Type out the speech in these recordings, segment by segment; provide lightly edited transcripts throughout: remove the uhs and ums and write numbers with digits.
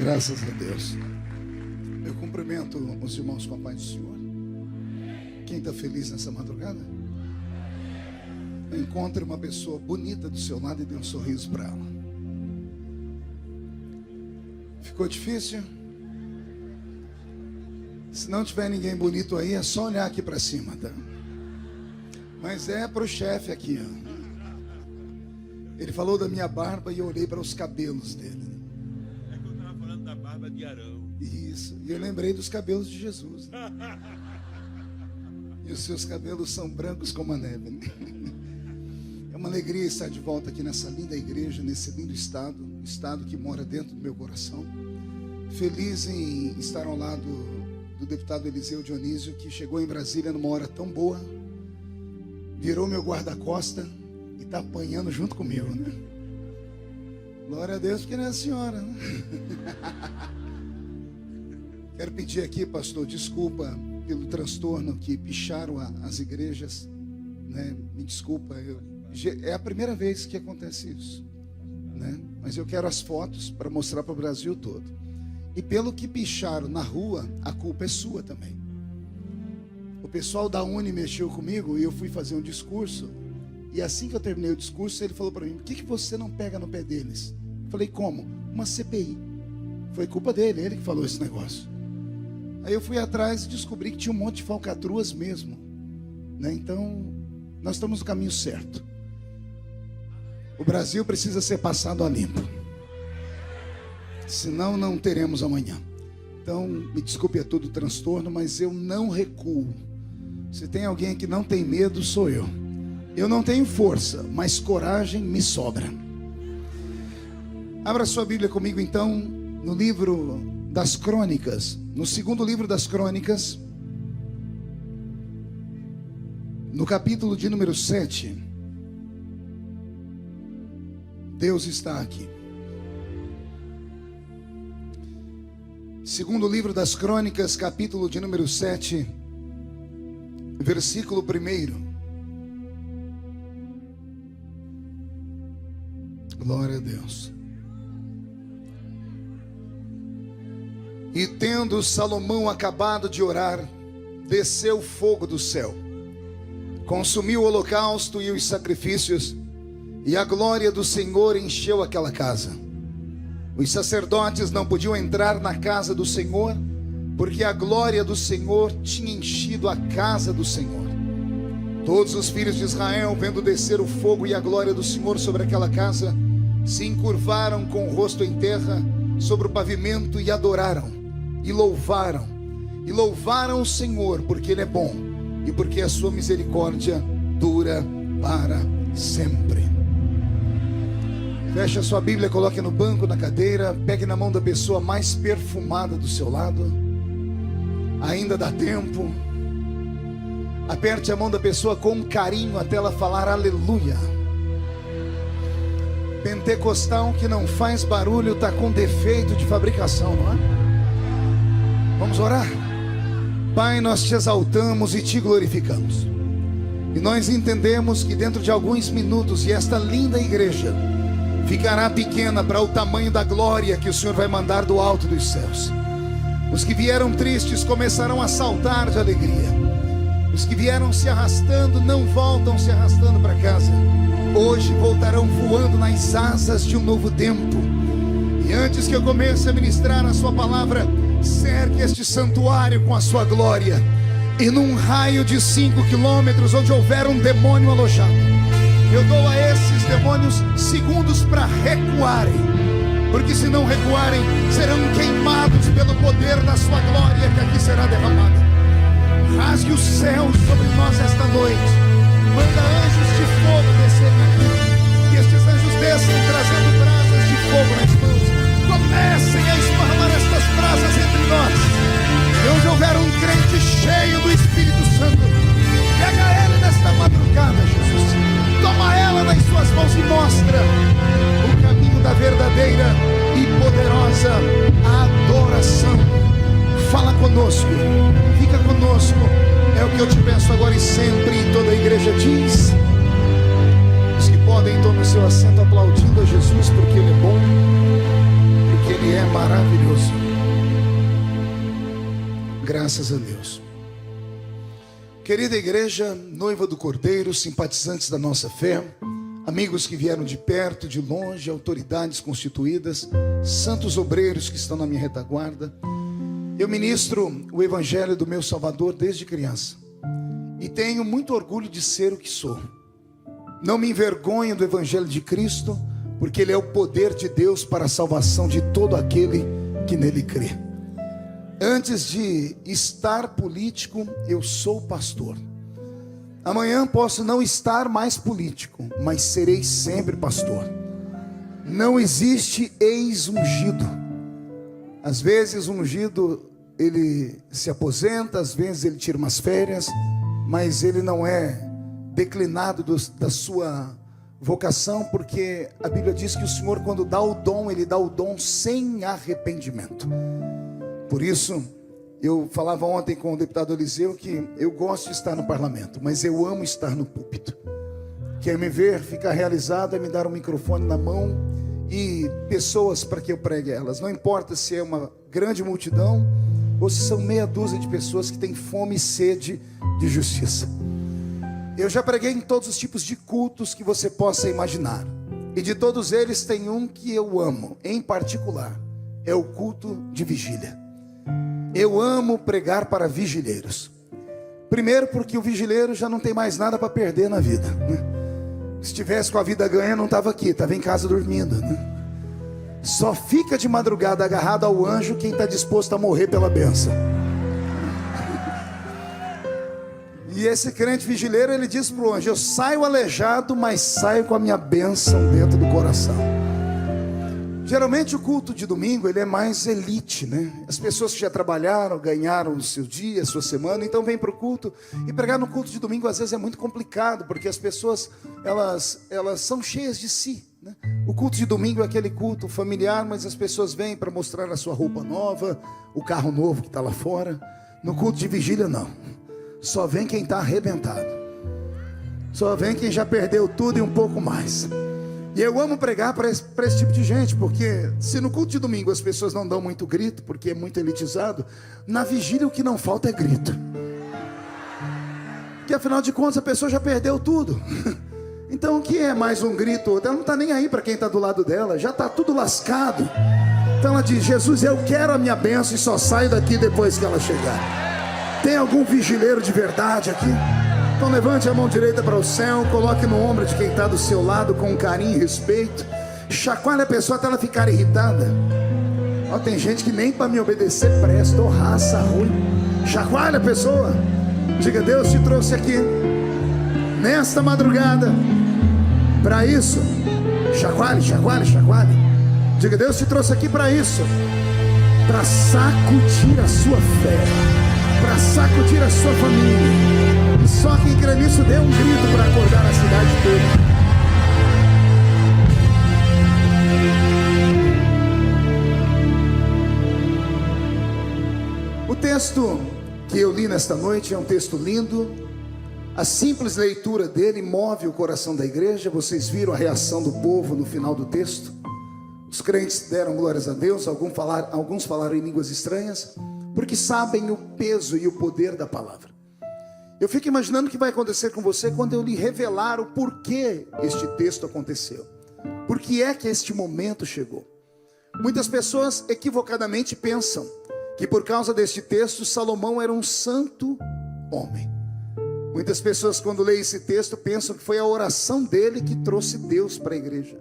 Graças a Deus. Eu cumprimento os irmãos com a paz do Senhor. Quem está feliz nessa madrugada? Encontre uma pessoa bonita do seu lado e dê um sorriso para ela. Ficou difícil? Se não tiver ninguém bonito aí, é só olhar aqui para cima, tá? Mas é para o chefe aqui, ó. Ele falou da minha barba e eu olhei para os cabelos dele. É que eu estava falando da barba de Arão. Isso, e eu lembrei dos cabelos de Jesus, né? E os seus cabelos são brancos como a neve, né? É uma alegria estar de volta aqui nessa linda igreja, nesse lindo estado que mora dentro do meu coração. Feliz em estar ao lado do deputado Eliseu Dionísio, que chegou em Brasília numa hora tão boa, virou meu guarda-costa e está apanhando junto comigo, né? Glória a Deus, porque não é a senhora, né? Quero pedir aqui, pastor, desculpa pelo transtorno que picharam as igrejas, né? Me desculpa, é a primeira vez que acontece isso, né? Mas eu quero as fotos para mostrar para o Brasil todo. E pelo que picharam na rua, a culpa é sua também. O pessoal da Uni mexeu comigo e eu fui fazer um discurso. E assim que eu terminei o discurso, ele falou para mim: por que você não pega no pé deles? Eu falei: como? Uma CPI. Foi culpa dele, ele que falou esse negócio. Aí eu fui atrás e descobri que tinha um monte de falcatruas mesmo, né? Então, nós estamos no caminho certo. O Brasil precisa ser passado a limpo. Senão não teremos amanhã. Então, me desculpe a todo o transtorno, mas eu não recuo. Se tem alguém que não tem medo, sou eu. Eu não tenho força, mas coragem me sobra. Abra sua Bíblia comigo então, no livro das Crônicas, no segundo livro das Crônicas, no capítulo de número 7. Deus está aqui. Segundo livro das Crônicas, capítulo de número 7, versículo 1. Glória a Deus. E tendo Salomão acabado de orar, desceu fogo do céu, consumiu o holocausto e os sacrifícios, e a glória do Senhor encheu aquela casa. Os sacerdotes não podiam entrar na casa do Senhor, porque a glória do Senhor tinha enchido a casa do Senhor. Todos os filhos de Israel, vendo descer o fogo e a glória do Senhor sobre aquela casa, se encurvaram com o rosto em terra sobre o pavimento e adoraram, e louvaram o Senhor, porque Ele é bom, e porque a sua misericórdia dura para sempre. Feche a sua Bíblia, coloque no banco, na cadeira, pegue na mão da pessoa mais perfumada do seu lado. Ainda dá tempo. Aperte a mão da pessoa com carinho até ela falar aleluia. Pentecostal que não faz barulho está com defeito de fabricação, não é? Vamos orar? Pai, nós te exaltamos e te glorificamos. E nós entendemos que dentro de alguns minutos, e esta linda igreja ficará pequena para o tamanho da glória que o Senhor vai mandar do alto dos céus. Os que vieram tristes começarão a saltar de alegria. Os que vieram se arrastando não voltam se arrastando para casa. Hoje voltarão voando nas asas de um novo tempo. E antes que eu comece a ministrar a sua palavra, cerque este santuário com a sua glória. E num raio de 5 quilômetros, onde houver um demônio alojado, eu dou a esses demônios segundos para recuarem, porque se não recuarem, serão queimados pelo poder da sua glória que aqui será derramada. Rasgue os céus sobre nós esta noite. Manda anjos de fogo descerem aqui, que estes anjos desçam trazendo brasas de fogo nas mãos. Comecem a esparramar estas brasas entre nós. E onde houver um crente cheio do Espírito Santo, pega ele nesta madrugada, Jesus. Toma ela nas suas mãos e mostra o caminho da verdadeira e poderosa adoração. Fala conosco, fica conosco. É o que eu te peço agora e sempre. E toda a igreja diz. Os que podem, tomem o seu assento aplaudindo a Jesus, porque Ele é bom, porque Ele Ele é maravilhoso. Graças a Deus. Querida igreja, noiva do Cordeiro, simpatizantes da nossa fé, amigos que vieram de perto, de longe, autoridades constituídas, santos obreiros que estão na minha retaguarda, eu ministro o Evangelho do meu Salvador desde criança e tenho muito orgulho de ser o que sou. Não me envergonho do Evangelho de Cristo, porque ele é o poder de Deus para a salvação de todo aquele que nele crê. Antes de estar político, eu sou pastor. Amanhã posso não estar mais político, mas serei sempre pastor. Não existe ex-ungido. Às vezes o ungido, ele se aposenta, às vezes ele tira umas férias, mas ele não é declinado da sua vocação, porque a Bíblia diz que o Senhor, quando dá o dom, ele dá o dom sem arrependimento. Por isso, eu falava ontem com o deputado Eliseu que eu gosto de estar no parlamento, mas eu amo estar no púlpito. Quer me ver ficar realizado é me dar um microfone na mão e pessoas para que eu pregue elas. Não importa se é uma grande multidão ou se são meia dúzia de pessoas que têm fome e sede de justiça. Eu já preguei em todos os tipos de cultos que você possa imaginar, e de todos eles tem um que eu amo, em particular, é o culto de vigília. Eu amo pregar para vigileiros. Primeiro porque o vigileiro já não tem mais nada para perder na vida, né? Se tivesse com a vida ganha, não estava aqui, estava em casa dormindo, né? Só fica de madrugada agarrado ao anjo quem está disposto a morrer pela bênção. E esse crente vigileiro, ele diz para o anjo: eu saio aleijado, mas saio com a minha bênção dentro do coração. Geralmente o culto de domingo, ele é mais elite, né? As pessoas que já trabalharam, ganharam o seu dia, a sua semana, então vem para o culto. E pregar no culto de domingo às vezes é muito complicado, porque as pessoas, elas são cheias de si, né? O culto de domingo é aquele culto familiar, mas as pessoas vêm para mostrar a sua roupa nova, o carro novo que está lá fora. No culto de vigília não, só vem quem está arrebentado, só vem quem já perdeu tudo e um pouco mais. E eu amo pregar para esse tipo de gente, porque se no culto de domingo as pessoas não dão muito grito, porque é muito elitizado, na vigília o que não falta é grito. Porque afinal de contas a pessoa já perdeu tudo. Então o que é mais um grito? Ela não está nem aí para quem está do lado dela, já está tudo lascado. Então ela diz: Jesus, eu quero a minha bênção e só saio daqui depois que ela chegar. Tem algum vigileiro de verdade aqui? Então levante a mão direita para o céu, coloque no ombro de quem está do seu lado com carinho e respeito. Chacoalhe a pessoa até ela ficar irritada. Ó, tem gente que nem para me obedecer presta, ou raça ruim. Chacoalhe a pessoa. Diga: Deus te trouxe aqui nesta madrugada para isso. Chacoalhe, chacoalhe, chacoalhe. Diga: Deus te trouxe aqui para isso, para sacudir a sua fé, para sacudir a sua família. E só quem crê nisso dê um grito para acordar a cidade toda. O texto que eu li nesta noite é um texto lindo. A simples leitura dele move o coração da igreja. Vocês viram a reação do povo no final do texto. Os crentes deram glórias a Deus, alguns falaram em línguas estranhas, porque sabem o peso e o poder da palavra. Eu fico imaginando o que vai acontecer com você quando eu lhe revelar o porquê este texto aconteceu. Por que é que este momento chegou? Muitas pessoas equivocadamente pensam que por causa deste texto Salomão era um santo homem. Muitas pessoas, quando leem esse texto, pensam que foi a oração dele que trouxe Deus para a igreja.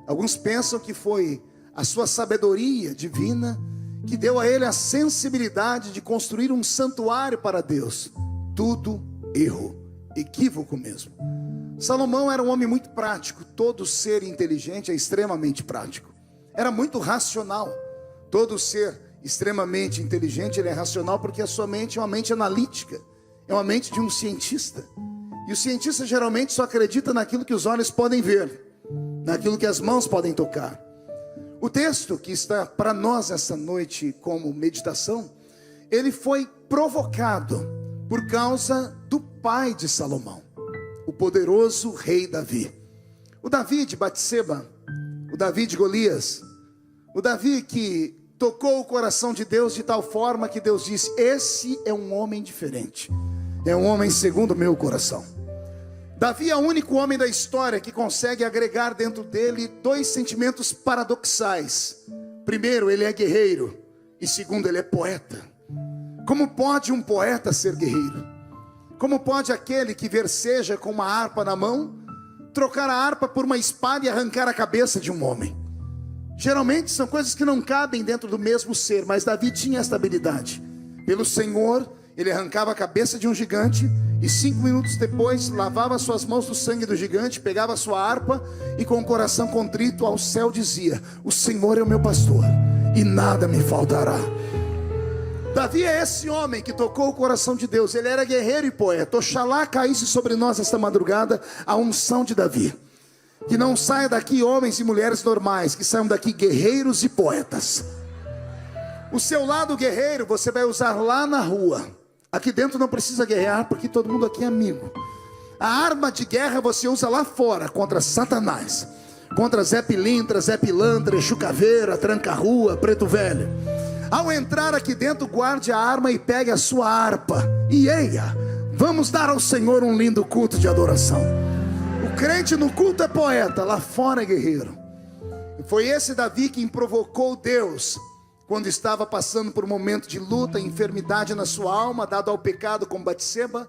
Alguns pensam que foi a sua sabedoria divina que deu a ele a sensibilidade de construir um santuário para Deus. Tudo erro, equívoco mesmo. Salomão era um homem muito prático. Todo ser inteligente é extremamente prático. Era muito racional. Todo ser extremamente inteligente, ele é racional porque a sua mente é uma mente analítica, é uma mente de um cientista. E o cientista geralmente só acredita naquilo que os olhos podem ver, naquilo que as mãos podem tocar. O texto que está para nós essa noite como meditação, ele foi provocado por causa do pai de Salomão, o poderoso rei Davi. O Davi de Batseba, o Davi de Golias, O Davi que tocou o coração de Deus de tal forma que Deus disse: esse é um homem diferente, é um homem segundo o meu coração. Davi é o único homem da história que consegue agregar dentro dele dois sentimentos paradoxais. Primeiro, ele é guerreiro, e segundo, ele é poeta. Como pode um poeta ser guerreiro? Como pode aquele que verseja com uma harpa na mão trocar a harpa por uma espada e arrancar a cabeça de um homem? Geralmente são coisas que não cabem dentro do mesmo ser, mas Davi tinha esta habilidade. Pelo Senhor, ele arrancava a cabeça de um gigante e 5 minutos depois lavava suas mãos do sangue do gigante, pegava sua harpa e com o coração contrito ao céu dizia: o Senhor é o meu pastor e nada me faltará. Davi é esse homem que tocou o coração de Deus. Ele era guerreiro e poeta. Oxalá caísse sobre nós esta madrugada a unção de Davi. Que não saia daqui homens e mulheres normais, que saiam daqui guerreiros e poetas. O seu lado guerreiro você vai usar lá na rua. Aqui dentro não precisa guerrear, porque todo mundo aqui é amigo. A arma de guerra você usa lá fora, contra Satanás, contra Zé Pilintra, Zé Pilantra, Exu Caveira, Tranca-Rua, Preto Velho. Ao entrar aqui dentro, guarde a arma e pegue a sua harpa. E eia, vamos dar ao Senhor um lindo culto de adoração. O crente no culto é poeta, lá fora é guerreiro. E foi esse Davi quem provocou Deus quando estava passando por um momento de luta e enfermidade na sua alma, dado ao pecado com Batseba,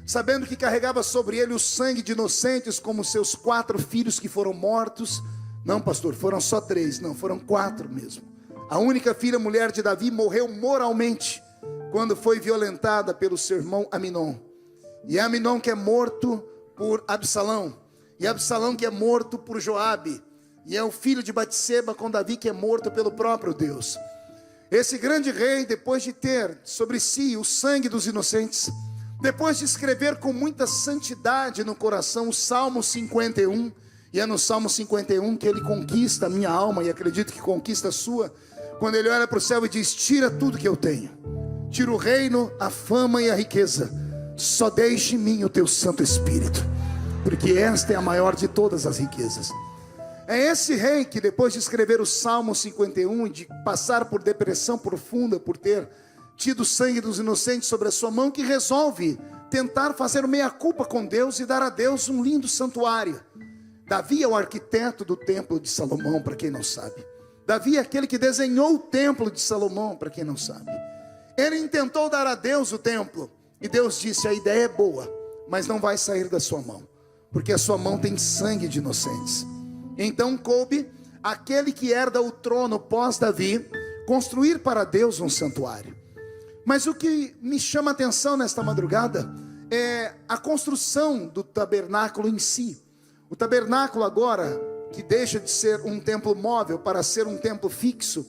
sabendo que carregava sobre ele o sangue de inocentes, como seus 4 filhos que foram mortos. Não, pastor, foram só 3, não, foram 4 mesmo. A única filha mulher de Davi morreu moralmente quando foi violentada pelo seu irmão Aminon. E é Aminon que é morto por Absalão, e Absalão que é morto por Joabe, e é o filho de Batseba com Davi que é morto pelo próprio Deus. Esse grande rei, depois de ter sobre si o sangue dos inocentes, depois de escrever com muita santidade no coração o Salmo 51, e é no Salmo 51 que ele conquista a minha alma, e acredito que conquista a sua, quando ele olha para o céu e diz: tira tudo que eu tenho, tira o reino, a fama e a riqueza, só deixe em mim o teu Santo Espírito, porque esta é a maior de todas as riquezas. É esse rei que depois de escrever o Salmo 51 e de passar por depressão profunda por ter tido o sangue dos inocentes sobre a sua mão, que resolve tentar fazer meia-culpa com Deus e dar a Deus um lindo santuário. Davi é o arquiteto do templo de Salomão, para quem não sabe. Davi é aquele que desenhou o templo de Salomão, para quem não sabe. Ele intentou dar a Deus o templo, e Deus disse: a ideia é boa, mas não vai sair da sua mão, porque a sua mão tem sangue de inocentes. Então coube aquele que herda o trono pós-Davi construir para Deus um santuário. Mas o que me chama a atenção nesta madrugada é a construção do tabernáculo em si. O tabernáculo agora, que deixa de ser um templo móvel para ser um templo fixo,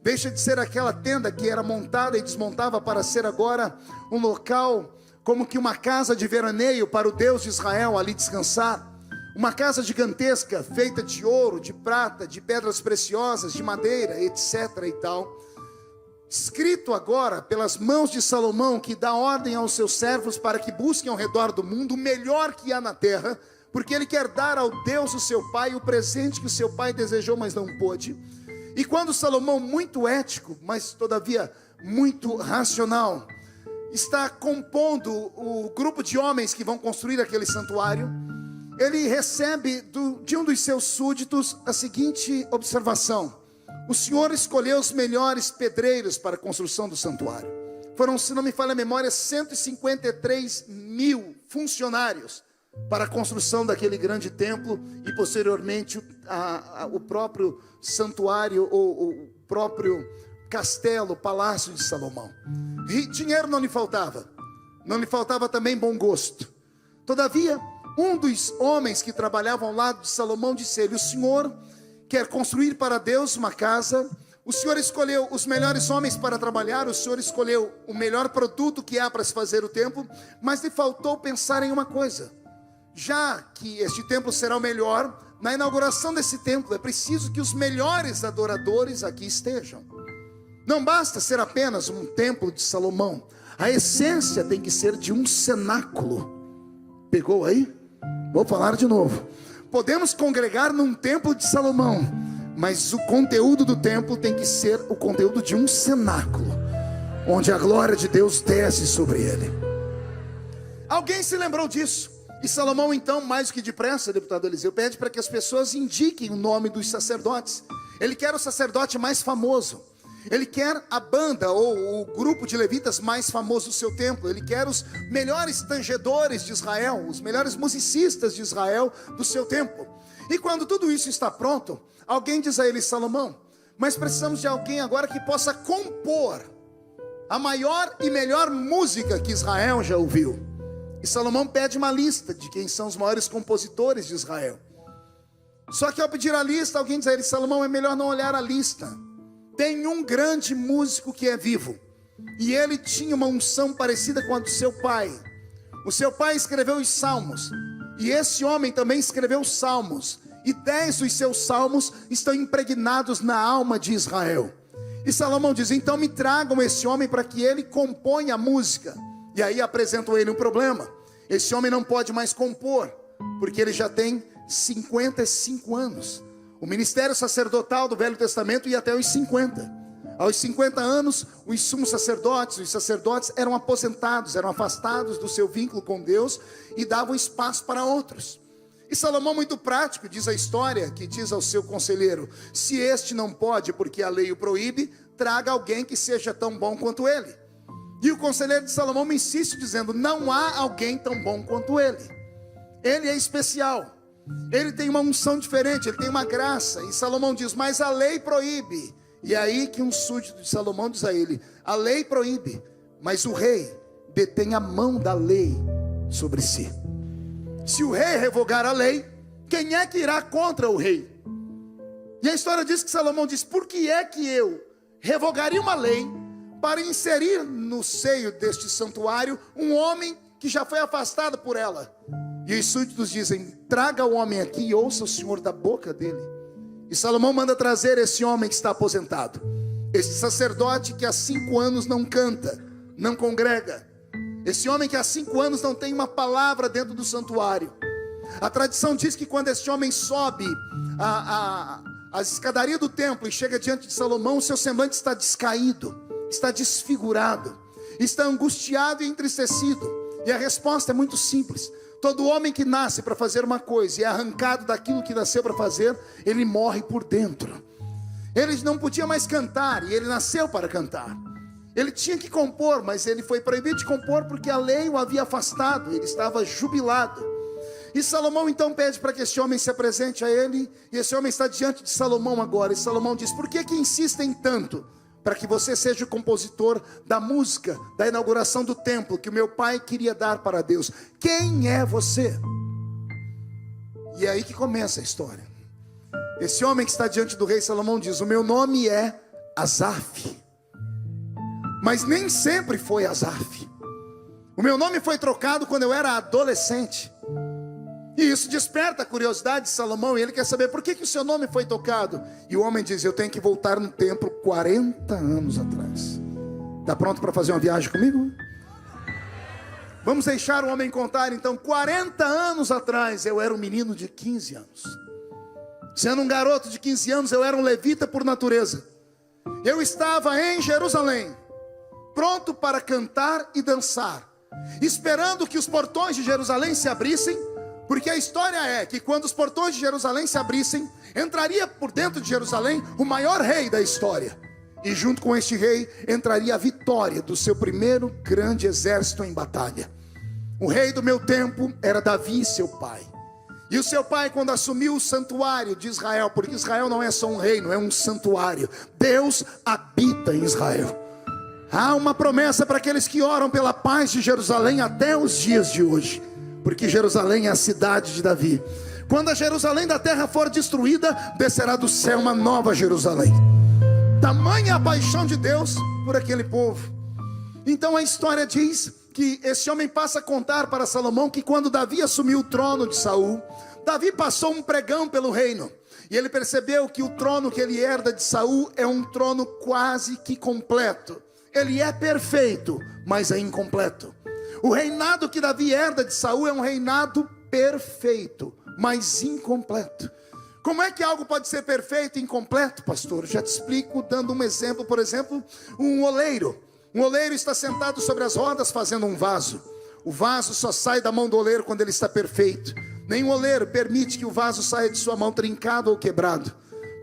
deixa de ser aquela tenda que era montada e desmontava para ser agora um local como que uma casa de veraneio para o Deus de Israel ali descansar. Uma casa gigantesca, feita de ouro, de prata, de pedras preciosas, de madeira, etc. e tal. Escrito agora pelas mãos de Salomão, que dá ordem aos seus servos para que busquem ao redor do mundo o melhor que há na terra, porque ele quer dar ao Deus o seu pai o presente que o seu pai desejou, mas não pôde. E quando Salomão, muito ético, mas todavia muito racional, está compondo o grupo de homens que vão construir aquele santuário, ele recebe de um dos seus súditos a seguinte observação: o Senhor escolheu os melhores pedreiros para a construção do santuário. Foram, se não me falha a memória, 153 mil funcionários para a construção daquele grande templo e posteriormente o próprio santuário, ou o próprio castelo, o palácio de Salomão. E dinheiro não lhe faltava, não lhe faltava também bom gosto. Todavia, um dos homens que trabalhavam ao lado de Salomão disse a ele: o Senhor quer construir para Deus uma casa, o Senhor escolheu os melhores homens para trabalhar, o Senhor escolheu o melhor produto que há para se fazer o templo, mas lhe faltou pensar em uma coisa: já que este templo será o melhor, na inauguração desse templo é preciso que os melhores adoradores aqui estejam. Não basta ser apenas um templo de Salomão, a essência tem que ser de um cenáculo. Pegou aí? Vou falar de novo. Podemos congregar num templo de Salomão, Mas o conteúdo do templo tem que ser o conteúdo de um cenáculo, onde a glória de Deus desce sobre ele. Alguém se lembrou disso? E Salomão então, mais do que depressa, deputado Eliseu, pede para que as pessoas indiquem o nome dos sacerdotes. Ele quer o sacerdote mais famoso. Ele quer a banda ou o grupo de levitas mais famoso do seu templo. Ele quer os melhores tangedores de Israel, os melhores musicistas de Israel do seu templo. E quando tudo isso está pronto, alguém diz a ele: Salomão, mas precisamos de alguém agora que possa compor a maior e melhor música que Israel já ouviu. E Salomão pede uma lista de quem são os maiores compositores de Israel. Só que ao pedir a lista, alguém diz a ele: Salomão, é melhor não olhar a lista. Tem um grande músico que é vivo, e ele tinha uma unção parecida com a do seu pai. O seu pai escreveu os salmos, e esse homem também escreveu os salmos, e 10 dos seus salmos estão impregnados na alma de Israel. E Salomão diz: então me tragam esse homem para que ele componha a música. E aí apresentam a ele um problema: esse homem não pode mais compor, porque ele já tem 55 anos. O ministério sacerdotal do Velho Testamento ia até os 50. Aos 50 anos, os sumos sacerdotes, os sacerdotes eram aposentados, eram afastados do seu vínculo com Deus e davam espaço para outros. E Salomão, muito prático, diz a história, que diz ao seu conselheiro: se este não pode porque a lei o proíbe, traga alguém que seja tão bom quanto ele. E o conselheiro de Salomão me insiste dizendo: não há alguém tão bom quanto ele. Ele é especial. Ele tem uma unção diferente, ele tem uma graça. E Salomão diz: mas a lei proíbe. E aí que um súdito de Salomão diz a ele: a lei proíbe, mas o rei detém a mão da lei sobre si. Se o rei revogar a lei, quem é que irá contra o rei? E a história diz que Salomão diz: por que é que eu revogaria uma lei para inserir no seio deste santuário um homem que já foi afastado por ela? E os súditos dizem: traga o homem aqui e ouça o Senhor da boca dele. E Salomão manda trazer esse homem que está aposentado, esse sacerdote que há 5 anos não canta, não congrega, esse homem que há 5 anos não tem uma palavra dentro do santuário. A tradição diz que quando esse homem sobe a escadaria do templo e chega diante de Salomão, o seu semblante está descaído, está desfigurado, está angustiado e entristecido. E a resposta é muito simples: todo homem que nasce para fazer uma coisa e é arrancado daquilo que nasceu para fazer, ele morre por dentro. Ele não podia mais cantar, e ele nasceu para cantar. Ele tinha que compor, mas ele foi proibido de compor porque a lei o havia afastado. Ele estava jubilado. E Salomão então pede para que esse homem se apresente a ele. E esse homem está diante de Salomão agora. E Salomão diz: por que insistem tanto para que você seja o compositor da música da inauguração do templo que o meu pai queria dar para Deus? Quem é você? E é aí que começa a história. Esse homem que está diante do rei Salomão diz: o meu nome é Asaf. Mas nem sempre foi Asaf. O meu nome foi trocado quando eu era adolescente. E isso desperta a curiosidade de Salomão. E ele quer saber: por que o seu nome foi tocado? E o homem diz: eu tenho que voltar no templo 40 anos atrás. Está pronto para fazer uma viagem comigo? Vamos deixar o homem contar então. 40 anos atrás eu era um menino de 15 anos. Sendo um garoto de 15 anos, eu era um levita por natureza. Eu estava em Jerusalém, pronto para cantar e dançar, esperando que os portões de Jerusalém se abrissem. Porque a história é que quando os portões de Jerusalém se abrissem, entraria por dentro de Jerusalém o maior rei da história. E junto com este rei entraria a vitória do seu primeiro grande exército em batalha. O rei do meu tempo era Davi, seu pai. E o seu pai, quando assumiu o santuário de Israel, porque Israel não é só um reino, é um santuário. Deus habita em Israel. Há uma promessa para aqueles que oram pela paz de Jerusalém até os dias de hoje. Porque Jerusalém é a cidade de Davi. Quando a Jerusalém da terra for destruída, descerá do céu uma nova Jerusalém. Tamanha a paixão de Deus por aquele povo. Então a história diz que esse homem passa a contar para Salomão que quando Davi assumiu o trono de Saul, Davi passou um pregão pelo reino. E ele percebeu que o trono que ele herda de Saul é um trono quase que completo. Ele é perfeito, mas é incompleto. O reinado que Davi herda de Saul é um reinado perfeito, mas incompleto. Como é que algo pode ser perfeito e incompleto, pastor? Eu já te explico dando um exemplo. Por exemplo, um oleiro. Um oleiro está sentado sobre as rodas fazendo um vaso. O vaso só sai da mão do oleiro quando ele está perfeito. Nenhum oleiro permite que o vaso saia de sua mão trincado ou quebrado.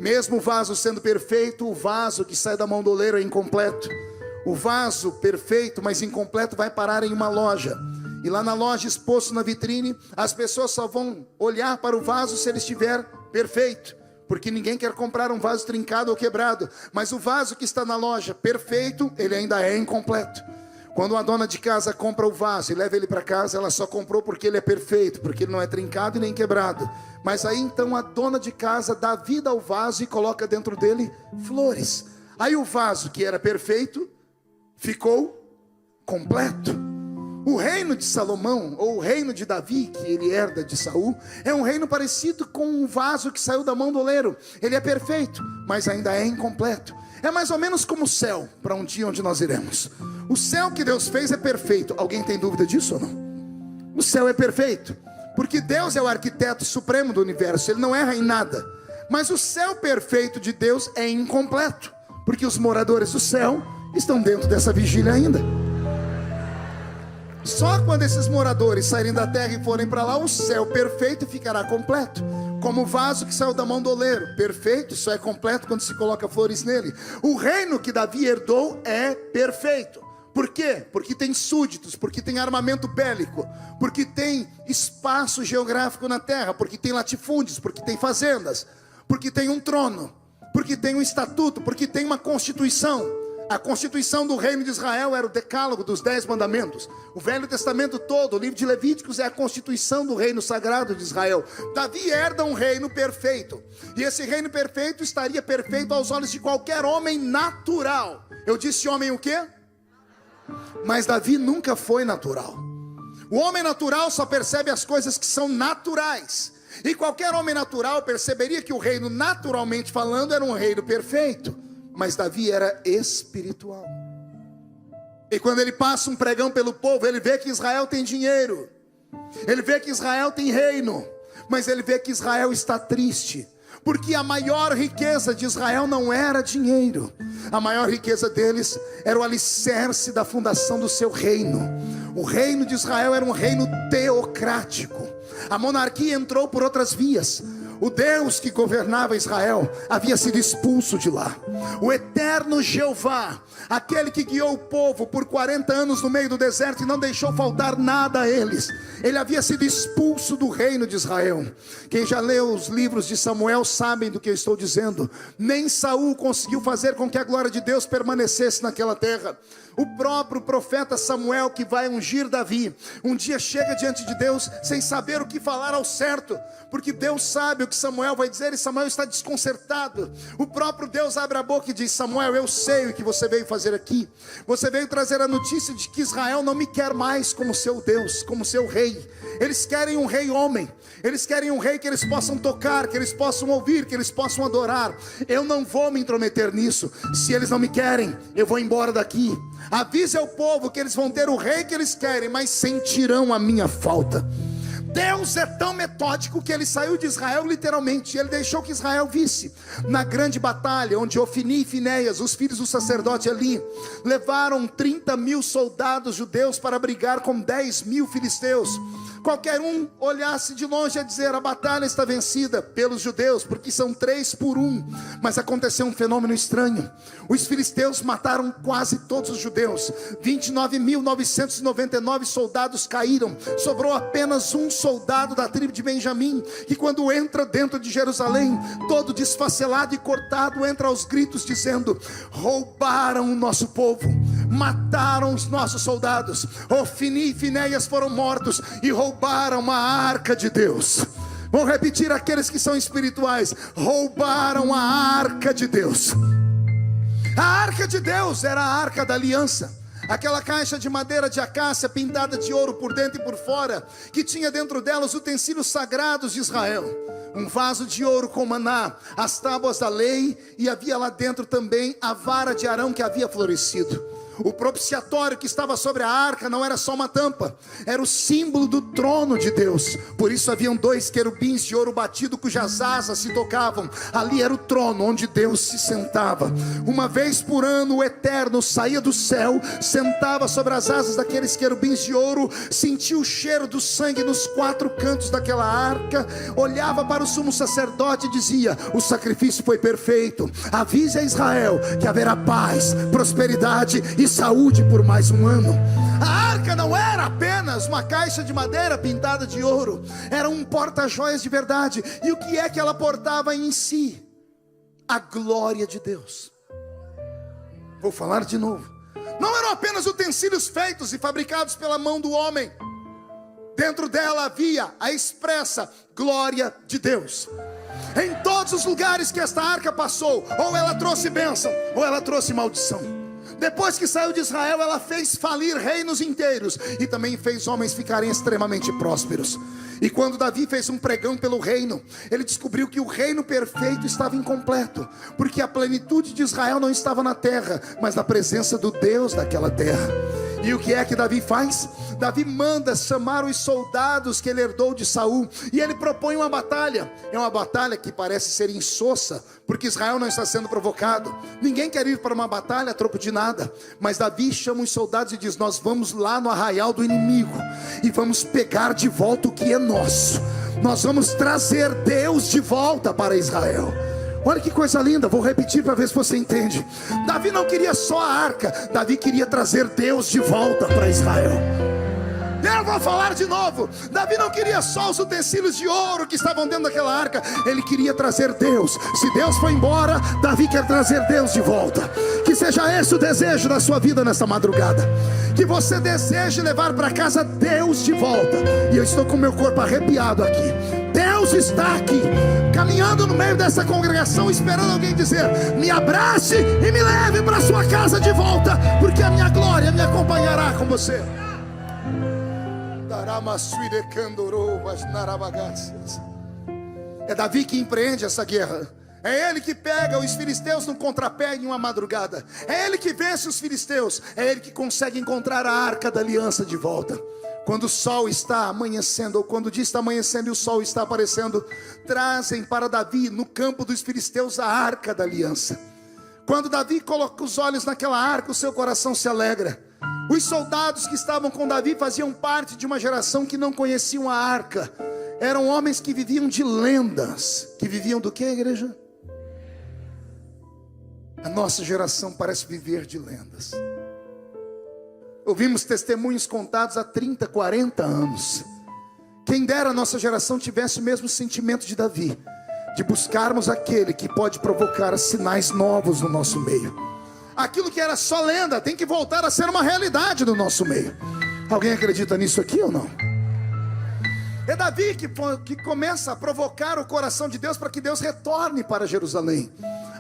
Mesmo o vaso sendo perfeito, o vaso que sai da mão do oleiro é incompleto. O vaso perfeito, mas incompleto, vai parar em uma loja. E lá na loja, exposto na vitrine, as pessoas só vão olhar para o vaso se ele estiver perfeito, porque ninguém quer comprar um vaso trincado ou quebrado. Mas o vaso que está na loja perfeito, ele ainda é incompleto. Quando uma dona de casa compra o vaso e leva ele para casa, ela só comprou porque ele é perfeito, porque ele não é trincado e nem quebrado. Mas aí então a dona de casa dá vida ao vaso e coloca dentro dele flores. Aí o vaso que era perfeito ficou completo. O reino de Salomão, ou o reino de Davi, que ele herda de Saul, é um reino parecido com um vaso que saiu da mão do oleiro. Ele é perfeito, mas ainda é incompleto. É mais ou menos como o céu, para um dia onde nós iremos. O céu que Deus fez é perfeito. Alguém tem dúvida disso ou não? O céu é perfeito, porque Deus é o arquiteto supremo do universo. Ele não erra em nada. Mas o céu perfeito de Deus é incompleto, porque os moradores do céu estão dentro dessa vigília ainda. Só quando esses moradores saírem da terra e forem para lá, o céu perfeito ficará completo. Como o vaso que saiu da mão do oleiro, perfeito, só é completo quando se coloca flores nele. O reino que Davi herdou é perfeito. Por quê? Porque tem súditos, porque tem armamento bélico, porque tem espaço geográfico na terra, porque tem latifúndios, porque tem fazendas, porque tem um trono, porque tem um estatuto, porque tem uma constituição. A constituição do reino de Israel era o decálogo dos 10 mandamentos. O Velho Testamento todo, o livro de Levíticos, é a constituição do reino sagrado de Israel. Davi herda um reino perfeito. E esse reino perfeito estaria perfeito aos olhos de qualquer homem natural. Eu disse homem o quê? Mas Davi nunca foi natural. O homem natural só percebe as coisas que são naturais. E qualquer homem natural perceberia que o reino, naturalmente falando, era um reino perfeito. Mas Davi era espiritual. E quando ele passa um pregão pelo povo, ele vê que Israel tem dinheiro, ele vê que Israel tem reino, mas ele vê que Israel está triste, porque a maior riqueza de Israel não era dinheiro. A maior riqueza deles era o alicerce da fundação do seu reino. O reino de Israel era um reino teocrático. A monarquia entrou por outras vias. O Deus que governava Israel havia sido expulso de lá. O eterno Jeová, aquele que guiou o povo por 40 anos no meio do deserto e não deixou faltar nada a eles, ele havia sido expulso do reino de Israel. Quem já leu os livros de Samuel sabem do que eu estou dizendo. Nem Saul conseguiu fazer com que a glória de Deus permanecesse naquela terra. O próprio profeta Samuel, que vai ungir Davi, um dia chega diante de Deus sem saber o que falar ao certo, porque Deus sabe o que Samuel vai dizer e Samuel está desconcertado. O próprio Deus abre a boca e diz: Samuel, eu sei o que você veio fazer aqui. Você veio trazer a notícia de que Israel não me quer mais como seu Deus, como seu rei. Eles querem um rei homem. Eles querem um rei que eles possam tocar, que eles possam ouvir, que eles possam adorar. Eu não vou me intrometer nisso. Se eles não me querem, eu vou embora daqui. Avise ao povo que eles vão ter o rei que eles querem, mas sentirão a minha falta. Deus é tão metódico que ele saiu de Israel literalmente. Ele deixou que Israel visse. Na grande batalha, onde Ofni e Finéias, os filhos do sacerdote ali, levaram 30 mil soldados judeus para brigar com 10 mil filisteus. Qualquer um olhasse de longe a dizer: a batalha está vencida pelos judeus, porque são 3-1. Mas aconteceu um fenômeno estranho. Os filisteus mataram quase todos os judeus. 29.999 soldados caíram. Sobrou apenas um soldado da tribo de Benjamim, que quando entra dentro de Jerusalém, todo desfacelado e cortado, entra aos gritos dizendo: roubaram o nosso povo, mataram os nossos soldados. Ofni e Finéias foram mortos e roubaram a arca de Deus. Vou repetir: aqueles que são espirituais roubaram a arca de Deus. A arca de Deus era a arca da aliança. Aquela caixa de madeira de acácia pintada de ouro por dentro e por fora, que tinha dentro dela os utensílios sagrados de Israel. Um vaso de ouro com maná, as tábuas da lei, e havia lá dentro também a vara de Arão que havia florescido. O propiciatório que estava sobre a arca não era só uma tampa, era o símbolo do trono de Deus. Por isso haviam 2 querubins de ouro batido cujas asas se tocavam. Ali era o trono onde Deus se sentava. Uma vez por ano o Eterno saía do céu, sentava sobre as asas daqueles querubins de ouro, sentia o cheiro do sangue nos 4 cantos daquela arca, olhava para o sumo sacerdote e dizia: o sacrifício foi perfeito, avise a Israel que haverá paz, prosperidade e saúde por mais um ano. A arca não era apenas uma caixa de madeira pintada de ouro, era um porta-joias de verdade. E o que é que ela portava em si? A glória de Deus. Vou falar de novo. Não eram apenas utensílios feitos e fabricados pela mão do homem. Dentro dela havia a expressa glória de Deus. Em todos os lugares que esta arca passou, ou ela trouxe bênção, ou ela trouxe maldição. Depois que saiu de Israel, ela fez falir reinos inteiros e também fez homens ficarem extremamente prósperos. E quando Davi fez um pregão pelo reino, ele descobriu que o reino perfeito estava incompleto, porque a plenitude de Israel não estava na terra, mas na presença do Deus daquela terra. E o que é que Davi faz? Davi manda chamar os soldados que ele herdou de Saul, e ele propõe uma batalha. É uma batalha que parece ser insossa, porque Israel não está sendo provocado. Ninguém quer ir para uma batalha a troco de nada. Mas Davi chama os soldados e diz: nós vamos lá no arraial do inimigo e vamos pegar de volta o que é nosso. Nós vamos trazer Deus de volta para Israel. Olha que coisa linda, vou repetir para ver se você entende. Davi não queria só a arca, Davi queria trazer Deus de volta para Israel. Eu vou falar de novo. Davi não queria só os utensílios de ouro que estavam dentro daquela arca, ele queria trazer Deus. Se Deus foi embora, Davi quer trazer Deus de volta. Que seja esse o desejo da sua vida nesta madrugada, que você deseje levar para casa Deus de volta. E eu estou com meu corpo arrepiado aqui. Deus está aqui, caminhando no meio dessa congregação, esperando alguém dizer: me abrace e me leve para sua casa de volta, porque a minha glória me acompanhará com você. É Davi que empreende essa guerra. É ele que pega os filisteus no contrapé em uma madrugada. É ele que vence os filisteus. É ele que consegue encontrar a arca da aliança de volta. Quando o sol está amanhecendo, ou quando o dia está amanhecendo e o sol está aparecendo, trazem para Davi no campo dos filisteus a arca da aliança. Quando Davi coloca os olhos naquela arca, o seu coração se alegra. Os soldados que estavam com Davi faziam parte de uma geração que não conheciam a arca. Eram homens que viviam de lendas. Que viviam do que, igreja? A nossa geração parece viver de lendas. Ouvimos testemunhos contados há 30, 40 anos. Quem dera a nossa geração tivesse o mesmo sentimento de Davi, de buscarmos aquele que pode provocar sinais novos no nosso meio. Aquilo que era só lenda tem que voltar a ser uma realidade no nosso meio. Alguém acredita nisso aqui ou não? É Davi que começa a provocar o coração de Deus para que Deus retorne para Jerusalém.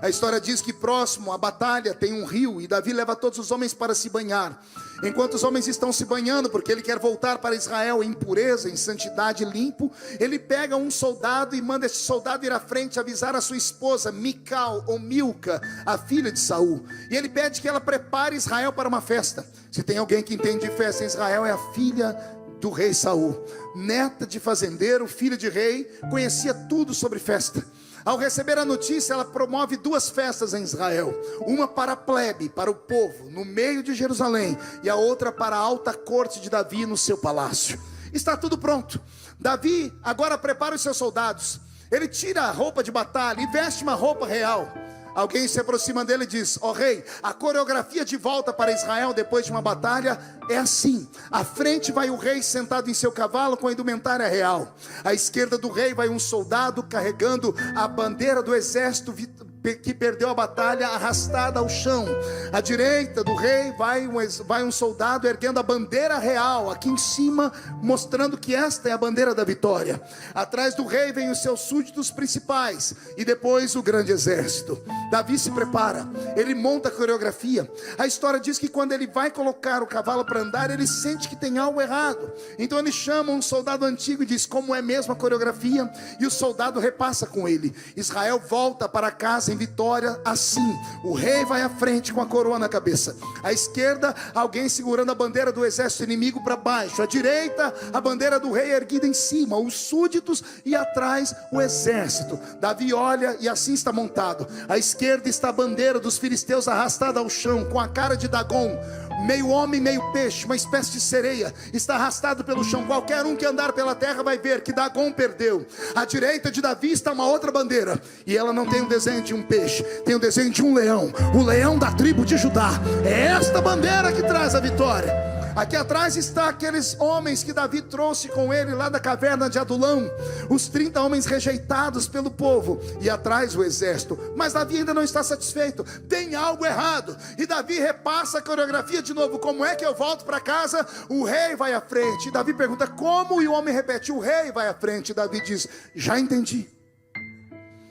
A história diz que próximo à batalha tem um rio, e Davi leva todos os homens para se banhar. Enquanto os homens estão se banhando, porque ele quer voltar para Israel em pureza, em santidade, limpo, ele pega um soldado e manda esse soldado ir à frente avisar a sua esposa Mical ou Milca, a filha de Saul. E ele pede que ela prepare Israel para uma festa. Se tem alguém que entende de festa em Israel, é a filha do rei Saul, neta de fazendeiro, filha de rei, conhecia tudo sobre festa. Ao receber a notícia, ela promove 2 festas em Israel. Uma para a plebe, para o povo, no meio de Jerusalém, e a outra para a alta corte de Davi no seu palácio. Está tudo pronto. Davi agora prepara os seus soldados. Ele tira a roupa de batalha e veste uma roupa real. Alguém se aproxima dele e diz: ó rei, a coreografia de volta para Israel depois de uma batalha é assim: à frente vai o rei sentado em seu cavalo com a indumentária real. À esquerda do rei vai um soldado carregando a bandeira do exército que perdeu a batalha, arrastada ao chão. À direita do rei vai um soldado erguendo a bandeira real aqui em cima, mostrando que esta é a bandeira da vitória. Atrás do rei vem os seus súditos principais e depois o grande exército. Davi se prepara, ele monta a coreografia. A história diz que quando ele vai colocar o cavalo para andar, ele sente que tem algo errado. Então ele chama um soldado antigo e diz: como é mesmo a coreografia? E o soldado repassa com ele. Israel volta para casa em vitória, assim, o rei vai à frente com a coroa na cabeça. À esquerda, alguém segurando a bandeira do exército inimigo para baixo. À direita, a bandeira do rei erguida em cima, os súditos, e atrás o exército. Davi olha e assim está montado. À esquerda está a bandeira dos filisteus arrastada ao chão, com a cara de Dagon, meio homem, meio peixe, uma espécie de sereia, está arrastado pelo chão. Qualquer um que andar pela terra vai ver que Dagon perdeu. À direita de Davi está uma outra bandeira, e ela não tem o desenho de um peixe, tem o desenho de um leão, o leão da tribo de Judá. É esta bandeira que traz a vitória. Aqui atrás está aqueles homens que Davi trouxe com ele lá da caverna de Adulão, os 30 homens rejeitados pelo povo, e atrás o exército. Mas Davi ainda não está satisfeito, tem algo errado, e Davi repassa a coreografia de novo. Como é que eu volto para casa? O rei vai à frente. E Davi pergunta como, e o homem repete: o rei vai à frente. E Davi diz: já entendi.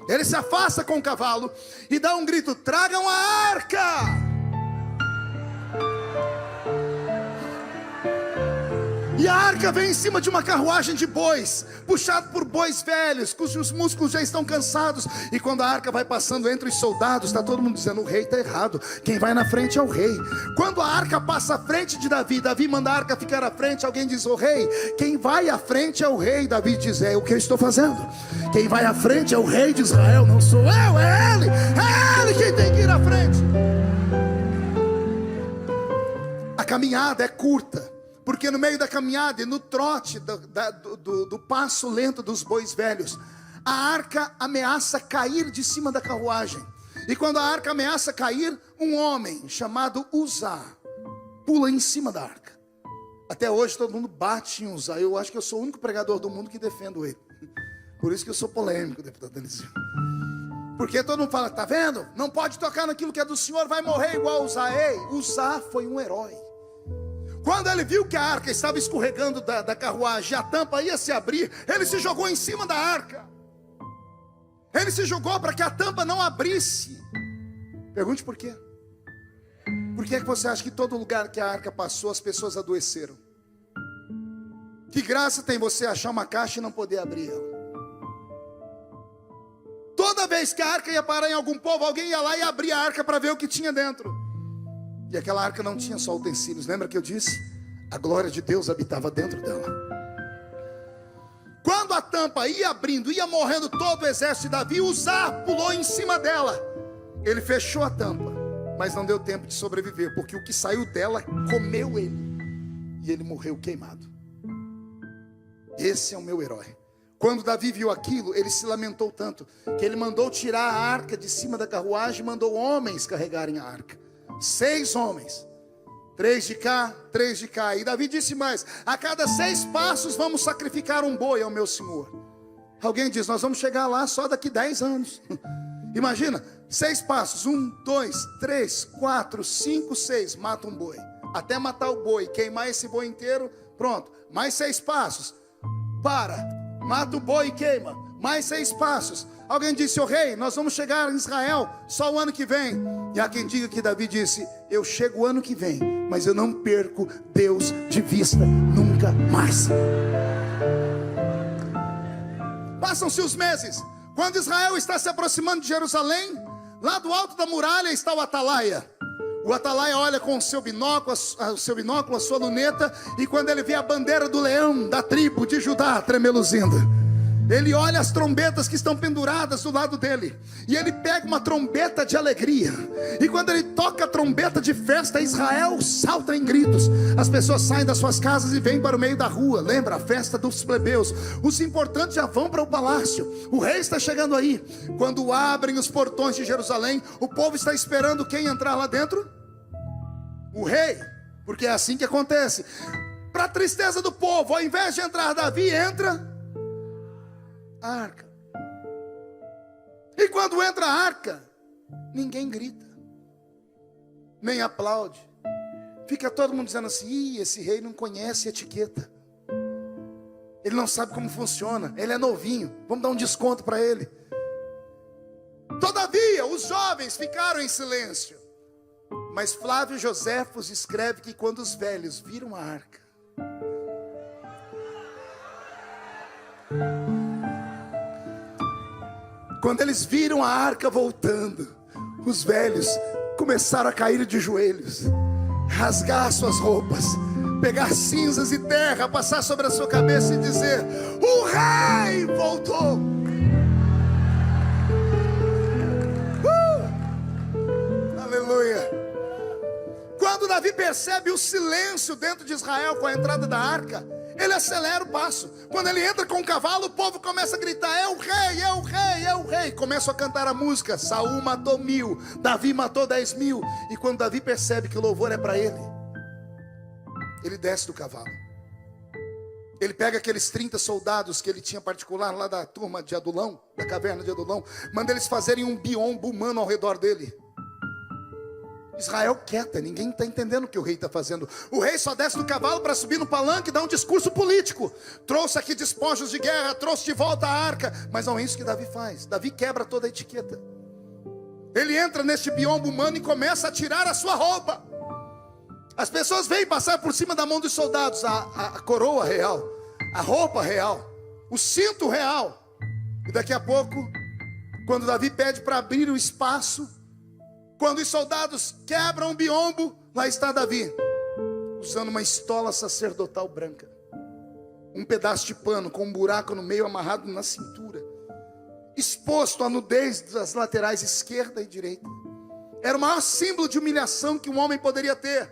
Ele se afasta com o cavalo e dá um grito: tragam a arca! E a arca vem em cima de uma carruagem de bois, puxado por bois velhos, cujos músculos já estão cansados. E quando a arca vai passando entre os soldados, está todo mundo dizendo: o rei está errado, quem vai na frente é o rei. Quando a arca passa à frente de Davi, Davi manda a arca ficar à frente. Alguém diz: o rei, quem vai à frente é o rei. Davi diz: é o que eu estou fazendo. Quem vai à frente é o rei de Israel, não sou eu, é ele quem tem que ir à frente. A caminhada é curta, porque no meio da caminhada e no trote do passo lento dos bois velhos, a arca ameaça cair de cima da carruagem. E quando a arca ameaça cair, um homem chamado Uzá pula em cima da arca. Até hoje todo mundo bate em Uzá. Eu acho que eu sou o único pregador do mundo que defendo ele. Por isso que eu sou polêmico, deputado Eliseu. Porque todo mundo fala: tá vendo? Não pode tocar naquilo que é do Senhor, vai morrer igual Uzá. Ei, Uzá foi um herói. Quando ele viu que a arca estava escorregando da carruagem, a tampa ia se abrir, ele se jogou em cima da arca. Ele se jogou para que a tampa não abrisse. Pergunte por quê? Por que você acha que todo lugar que a arca passou, as pessoas adoeceram? Que graça tem você achar uma caixa e não poder abrir ela? Toda vez que a arca ia parar em algum povo, alguém ia lá e abria a arca para ver o que tinha dentro. E aquela arca não tinha só utensílios. Lembra que eu disse? A glória de Deus habitava dentro dela. Quando a tampa ia abrindo, ia morrendo todo o exército de Davi, Uzá pulou em cima dela. Ele fechou a tampa, mas não deu tempo de sobreviver, porque o que saiu dela comeu ele, e ele morreu queimado. Esse é o meu herói. Quando Davi viu aquilo, ele se lamentou tanto, que ele mandou tirar a arca de cima da carruagem, mandou homens carregarem a arca. 6 homens, 3 de cá, 3 de cá. E Davi disse mais: a cada 6 passos vamos sacrificar um boi ao meu senhor. Alguém diz: nós vamos chegar lá só daqui 10 anos. Imagina, 6 passos, 1, 2, 3, 4, 5, 6, mata um boi. Até matar o boi, queimar esse boi inteiro, pronto. Mais 6 passos, mata o boi e queima. Mais 6 passos. Alguém disse: ô rei, nós vamos chegar em Israel só o ano que vem. E há quem diga que Davi disse: eu chego o ano que vem, mas eu não perco Deus de vista nunca mais. Passam-se os meses. Quando Israel está se aproximando de Jerusalém, lá do alto da muralha está o atalaia. O atalaia olha com o seu binóculo, a sua luneta, e quando ele vê a bandeira do leão da tribo de Judá tremeluzindo, ele olha as trombetas que estão penduradas do lado dele, e ele pega uma trombeta de alegria, e quando ele toca a trombeta de festa, Israel salta em gritos. As pessoas saem das suas casas e vêm para o meio da rua. Lembra a festa dos plebeus? Os importantes já vão para o palácio. O rei está chegando aí. Quando abrem os portões de Jerusalém, o povo está esperando quem entrar lá dentro? O rei, porque é assim que acontece. Para a tristeza do povo, ao invés de entrar Davi, entra a arca. E quando entra a arca, ninguém grita, nem aplaude. Fica todo mundo dizendo assim: ih, esse rei não conhece etiqueta, ele não sabe como funciona, ele é novinho, vamos dar um desconto para ele. Todavia, os jovens ficaram em silêncio. Mas Flávio Joséfos escreve que quando os velhos viram a arca, Quando eles viram a arca voltando, os velhos começaram a cair de joelhos, rasgar suas roupas, pegar cinzas e terra, passar sobre a sua cabeça e dizer: o rei voltou. Aleluia. Quando Davi percebe o silêncio dentro de Israel com a entrada da arca, ele acelera o passo. Quando ele entra com o cavalo, o povo começa a gritar: é o rei, é o rei, é o rei. Começam a cantar a música: Saul matou 1000, Davi matou 10.000. E quando Davi percebe que o louvor é para ele, ele desce do cavalo. Ele pega aqueles 30 soldados que ele tinha particular lá da turma de Adulão, da caverna de Adulão, manda eles fazerem um biombo humano ao redor dele. Israel quieta, ninguém está entendendo o que o rei está fazendo. O rei só desce do cavalo para subir no palanque e dar um discurso político. Trouxe aqui despojos de guerra, trouxe de volta a arca. Mas não é isso que Davi faz. Davi quebra toda a etiqueta. Ele entra neste biombo humano e começa a tirar a sua roupa. As pessoas vêm passar por cima da mão dos soldados a coroa real, a roupa real, o cinto real. E daqui a pouco, quando Davi pede para abrir o espaço, quando os soldados quebram o biombo, lá está Davi, usando uma estola sacerdotal branca, um pedaço de pano com um buraco no meio amarrado na cintura, exposto à nudez das laterais esquerda e direita. Era o maior símbolo de humilhação que um homem poderia ter.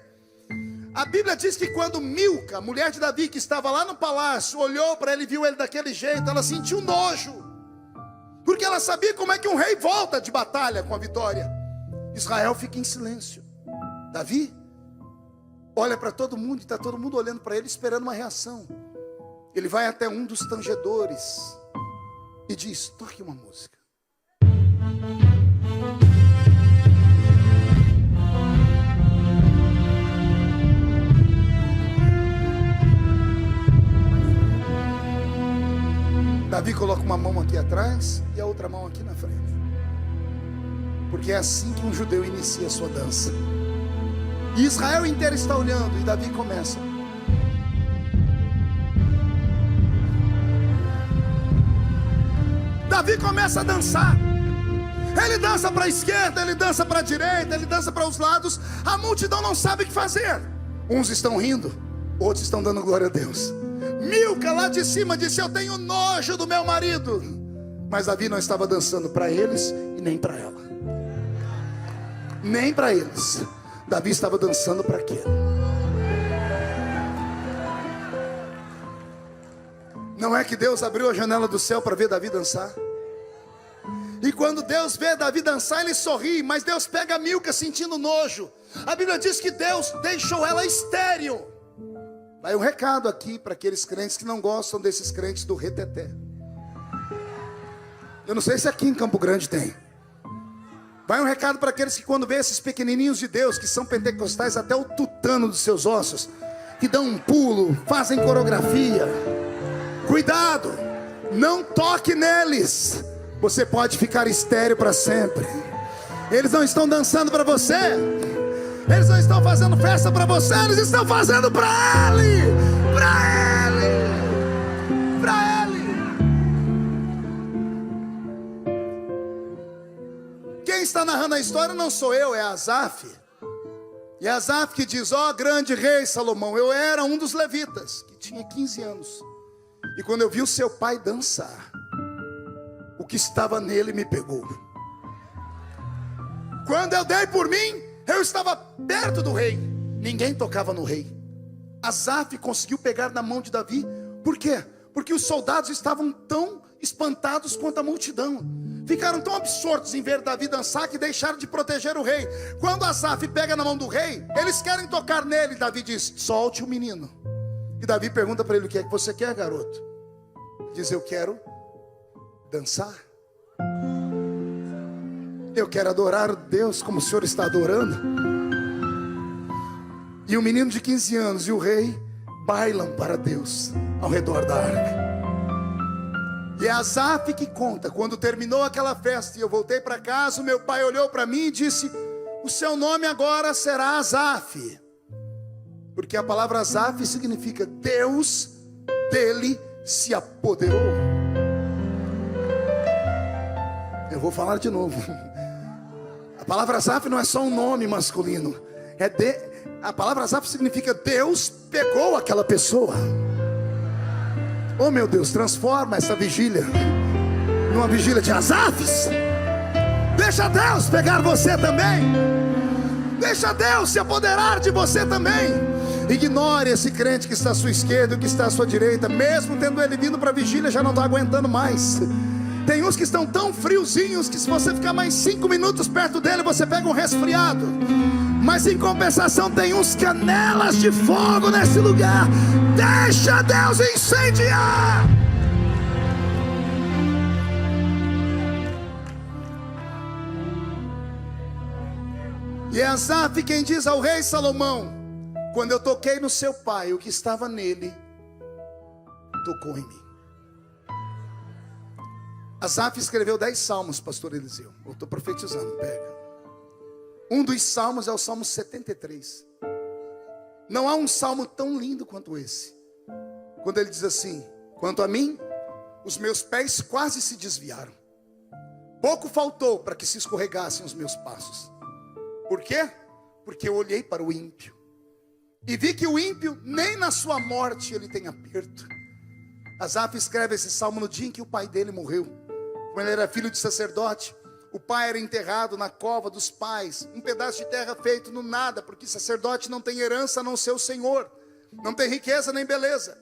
A Bíblia diz que quando Milca, mulher de Davi, que estava lá no palácio, olhou para ele e viu ele daquele jeito, ela sentiu nojo, porque ela sabia como é que um rei volta de batalha com a vitória. Israel fica em silêncio. Davi olha para todo mundo e está todo mundo olhando para ele, esperando uma reação. Ele vai até um dos tangedores e diz: toque uma música. Davi coloca uma mão aqui atrás e a outra mão aqui na frente, porque é assim que um judeu inicia a sua dança. E Israel inteiro está olhando e Davi começa. Davi começa a dançar. Ele dança para a esquerda, ele dança para a direita, ele dança para os lados. A multidão não sabe o que fazer. Uns estão rindo, outros estão dando glória a Deus. Milca lá de cima disse: eu tenho nojo do meu marido. Mas Davi não estava dançando para eles e nem para ela, nem para eles. Davi estava dançando para quê? Não é que Deus abriu a janela do céu para ver Davi dançar? E quando Deus vê Davi dançar, ele sorri. Mas Deus pega a Milca sentindo nojo. A Bíblia diz que Deus deixou ela estéril. Vai um recado aqui para aqueles crentes que não gostam desses crentes do reteté. Eu não sei se aqui em Campo Grande tem. Vai um recado para aqueles que quando vê esses pequenininhos de Deus, que são pentecostais até o tutano dos seus ossos, que dão um pulo, fazem coreografia. Cuidado, não toque neles. Você pode ficar estéril para sempre. Eles não estão dançando para você, eles não estão fazendo festa para você, eles estão fazendo para ele, para ele, para ele. Quem está narrando a história não sou eu, é Asaf. E Asaf que diz: ó grande rei Salomão, eu era um dos levitas, que tinha 15 anos. E quando eu vi o seu pai dançar, o que estava nele me pegou. Quando eu dei por mim, eu estava perto do rei. Ninguém tocava no rei. Asaf conseguiu pegar na mão de Davi. Por quê? Porque os soldados estavam tão espantados quanto a multidão. Ficaram tão absortos em ver Davi dançar que deixaram de proteger o rei. Quando Asaf pega na mão do rei, eles querem tocar nele. Davi diz: solte o menino. E Davi pergunta para ele: o que é que você quer, garoto? Ele diz: eu quero dançar. Eu quero adorar Deus como o Senhor está adorando. E o menino de 15 anos e o rei bailam para Deus ao redor da arca. E é Asaf que conta: quando terminou aquela festa e eu voltei para casa, o meu pai olhou para mim e disse: o seu nome agora será Asaf. Porque a palavra Asaf significa Deus dele se apoderou. Eu vou falar de novo. A palavra Asaf não é só um nome masculino. A palavra Asaf significa Deus pegou aquela pessoa. Oh meu Deus, transforma essa vigília numa vigília de Asafs. Deixa Deus pegar você também. Deixa Deus se apoderar de você também. Ignore esse crente que está à sua esquerda e que está à sua direita. Mesmo tendo ele vindo para a vigília, já não está aguentando mais. Tem uns que estão tão friozinhos que se você ficar mais 5 minutos perto dele, você pega um resfriado. Mas em compensação tem uns canelas de fogo nesse lugar. Deixa Deus incendiar. E é Asaf quem diz ao rei Salomão: quando eu toquei no seu pai, o que estava nele tocou em mim. Asaf escreveu 10 salmos, pastor Eliseu. Eu estou profetizando, pega. Um dos salmos é o Salmo 73. Não há um salmo tão lindo quanto esse. Quando ele diz assim: quanto a mim, os meus pés quase se desviaram. Pouco faltou para que se escorregassem os meus passos. Por quê? Porque eu olhei para o ímpio e vi que o ímpio, nem na sua morte ele tem aperto. Asaf escreve esse salmo no dia em que o pai dele morreu. Quando ele era filho de sacerdote, o pai era enterrado na cova dos pais, um pedaço de terra feito no nada, porque sacerdote não tem herança a não ser o Senhor, não tem riqueza nem beleza.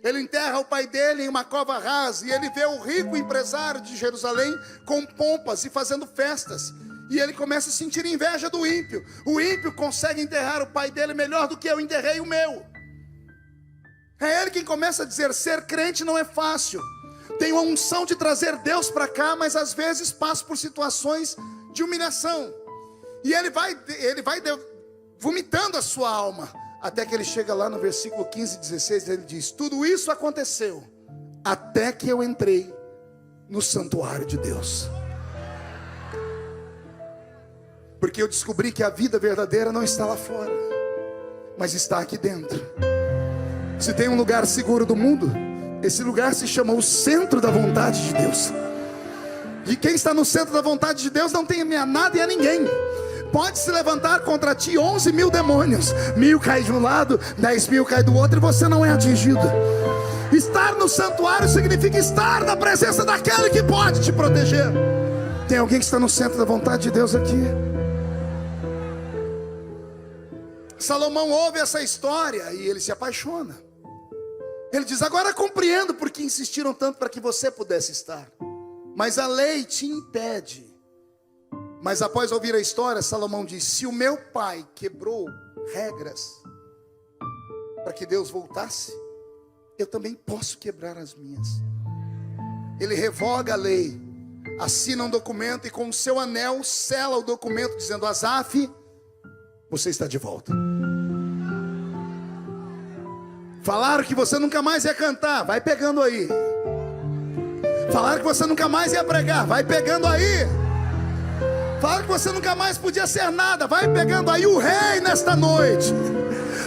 Ele enterra o pai dele em uma cova rasa, e ele vê o rico empresário de Jerusalém com pompas e fazendo festas, e ele começa a sentir inveja do ímpio. O ímpio consegue enterrar o pai dele melhor do que eu enterrei o meu. É ele quem começa a dizer: ser crente não é fácil. Tenho a unção de trazer Deus para cá, mas às vezes passo por situações de humilhação. E ele vai vomitando a sua alma, até que ele chega lá no versículo 15 e 16, ele diz: tudo isso aconteceu até que eu entrei no santuário de Deus. Porque eu descobri que a vida verdadeira não está lá fora, mas está aqui dentro. Se tem um lugar seguro do mundo, esse lugar se chama o centro da vontade de Deus. E quem está no centro da vontade de Deus não tem a nada e a ninguém. Pode se levantar contra ti 11 mil demônios, 1000 cai de um lado, 10 mil cai do outro, e você não é atingido. Estar no santuário significa estar na presença daquele que pode te proteger. Tem alguém que está no centro da vontade de Deus aqui? Salomão ouve essa história e ele se apaixona. Ele diz: agora compreendo por que insistiram tanto para que você pudesse estar, mas a lei te impede. Mas após ouvir a história, Salomão diz: se o meu pai quebrou regras para que Deus voltasse, eu também posso quebrar as minhas. Ele revoga a lei, assina um documento e com o seu anel sela o documento dizendo: Asaf, você está de volta. Falaram que você nunca mais ia cantar, vai pegando aí. Falaram que você nunca mais ia pregar, vai pegando aí. Falaram que você nunca mais podia ser nada, vai pegando aí. O rei nesta noite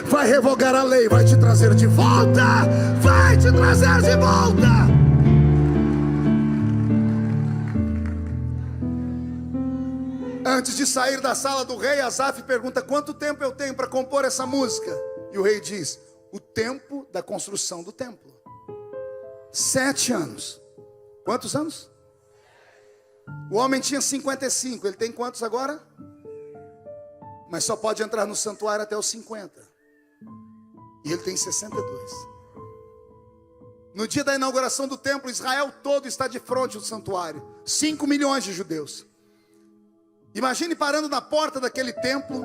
vai revogar a lei, vai te trazer de volta. Vai te trazer de volta. Antes de sair da sala do rei, Asaf pergunta: quanto tempo eu tenho para compor essa música? E o rei diz: o tempo da construção do templo. 7 anos. Quantos anos? O homem tinha 55, ele tem quantos agora? Mas só pode entrar no santuário até os 50. E ele tem 62. No dia da inauguração do templo, Israel todo está de frente ao santuário. 5 milhões de judeus. Imagine parando na porta daquele templo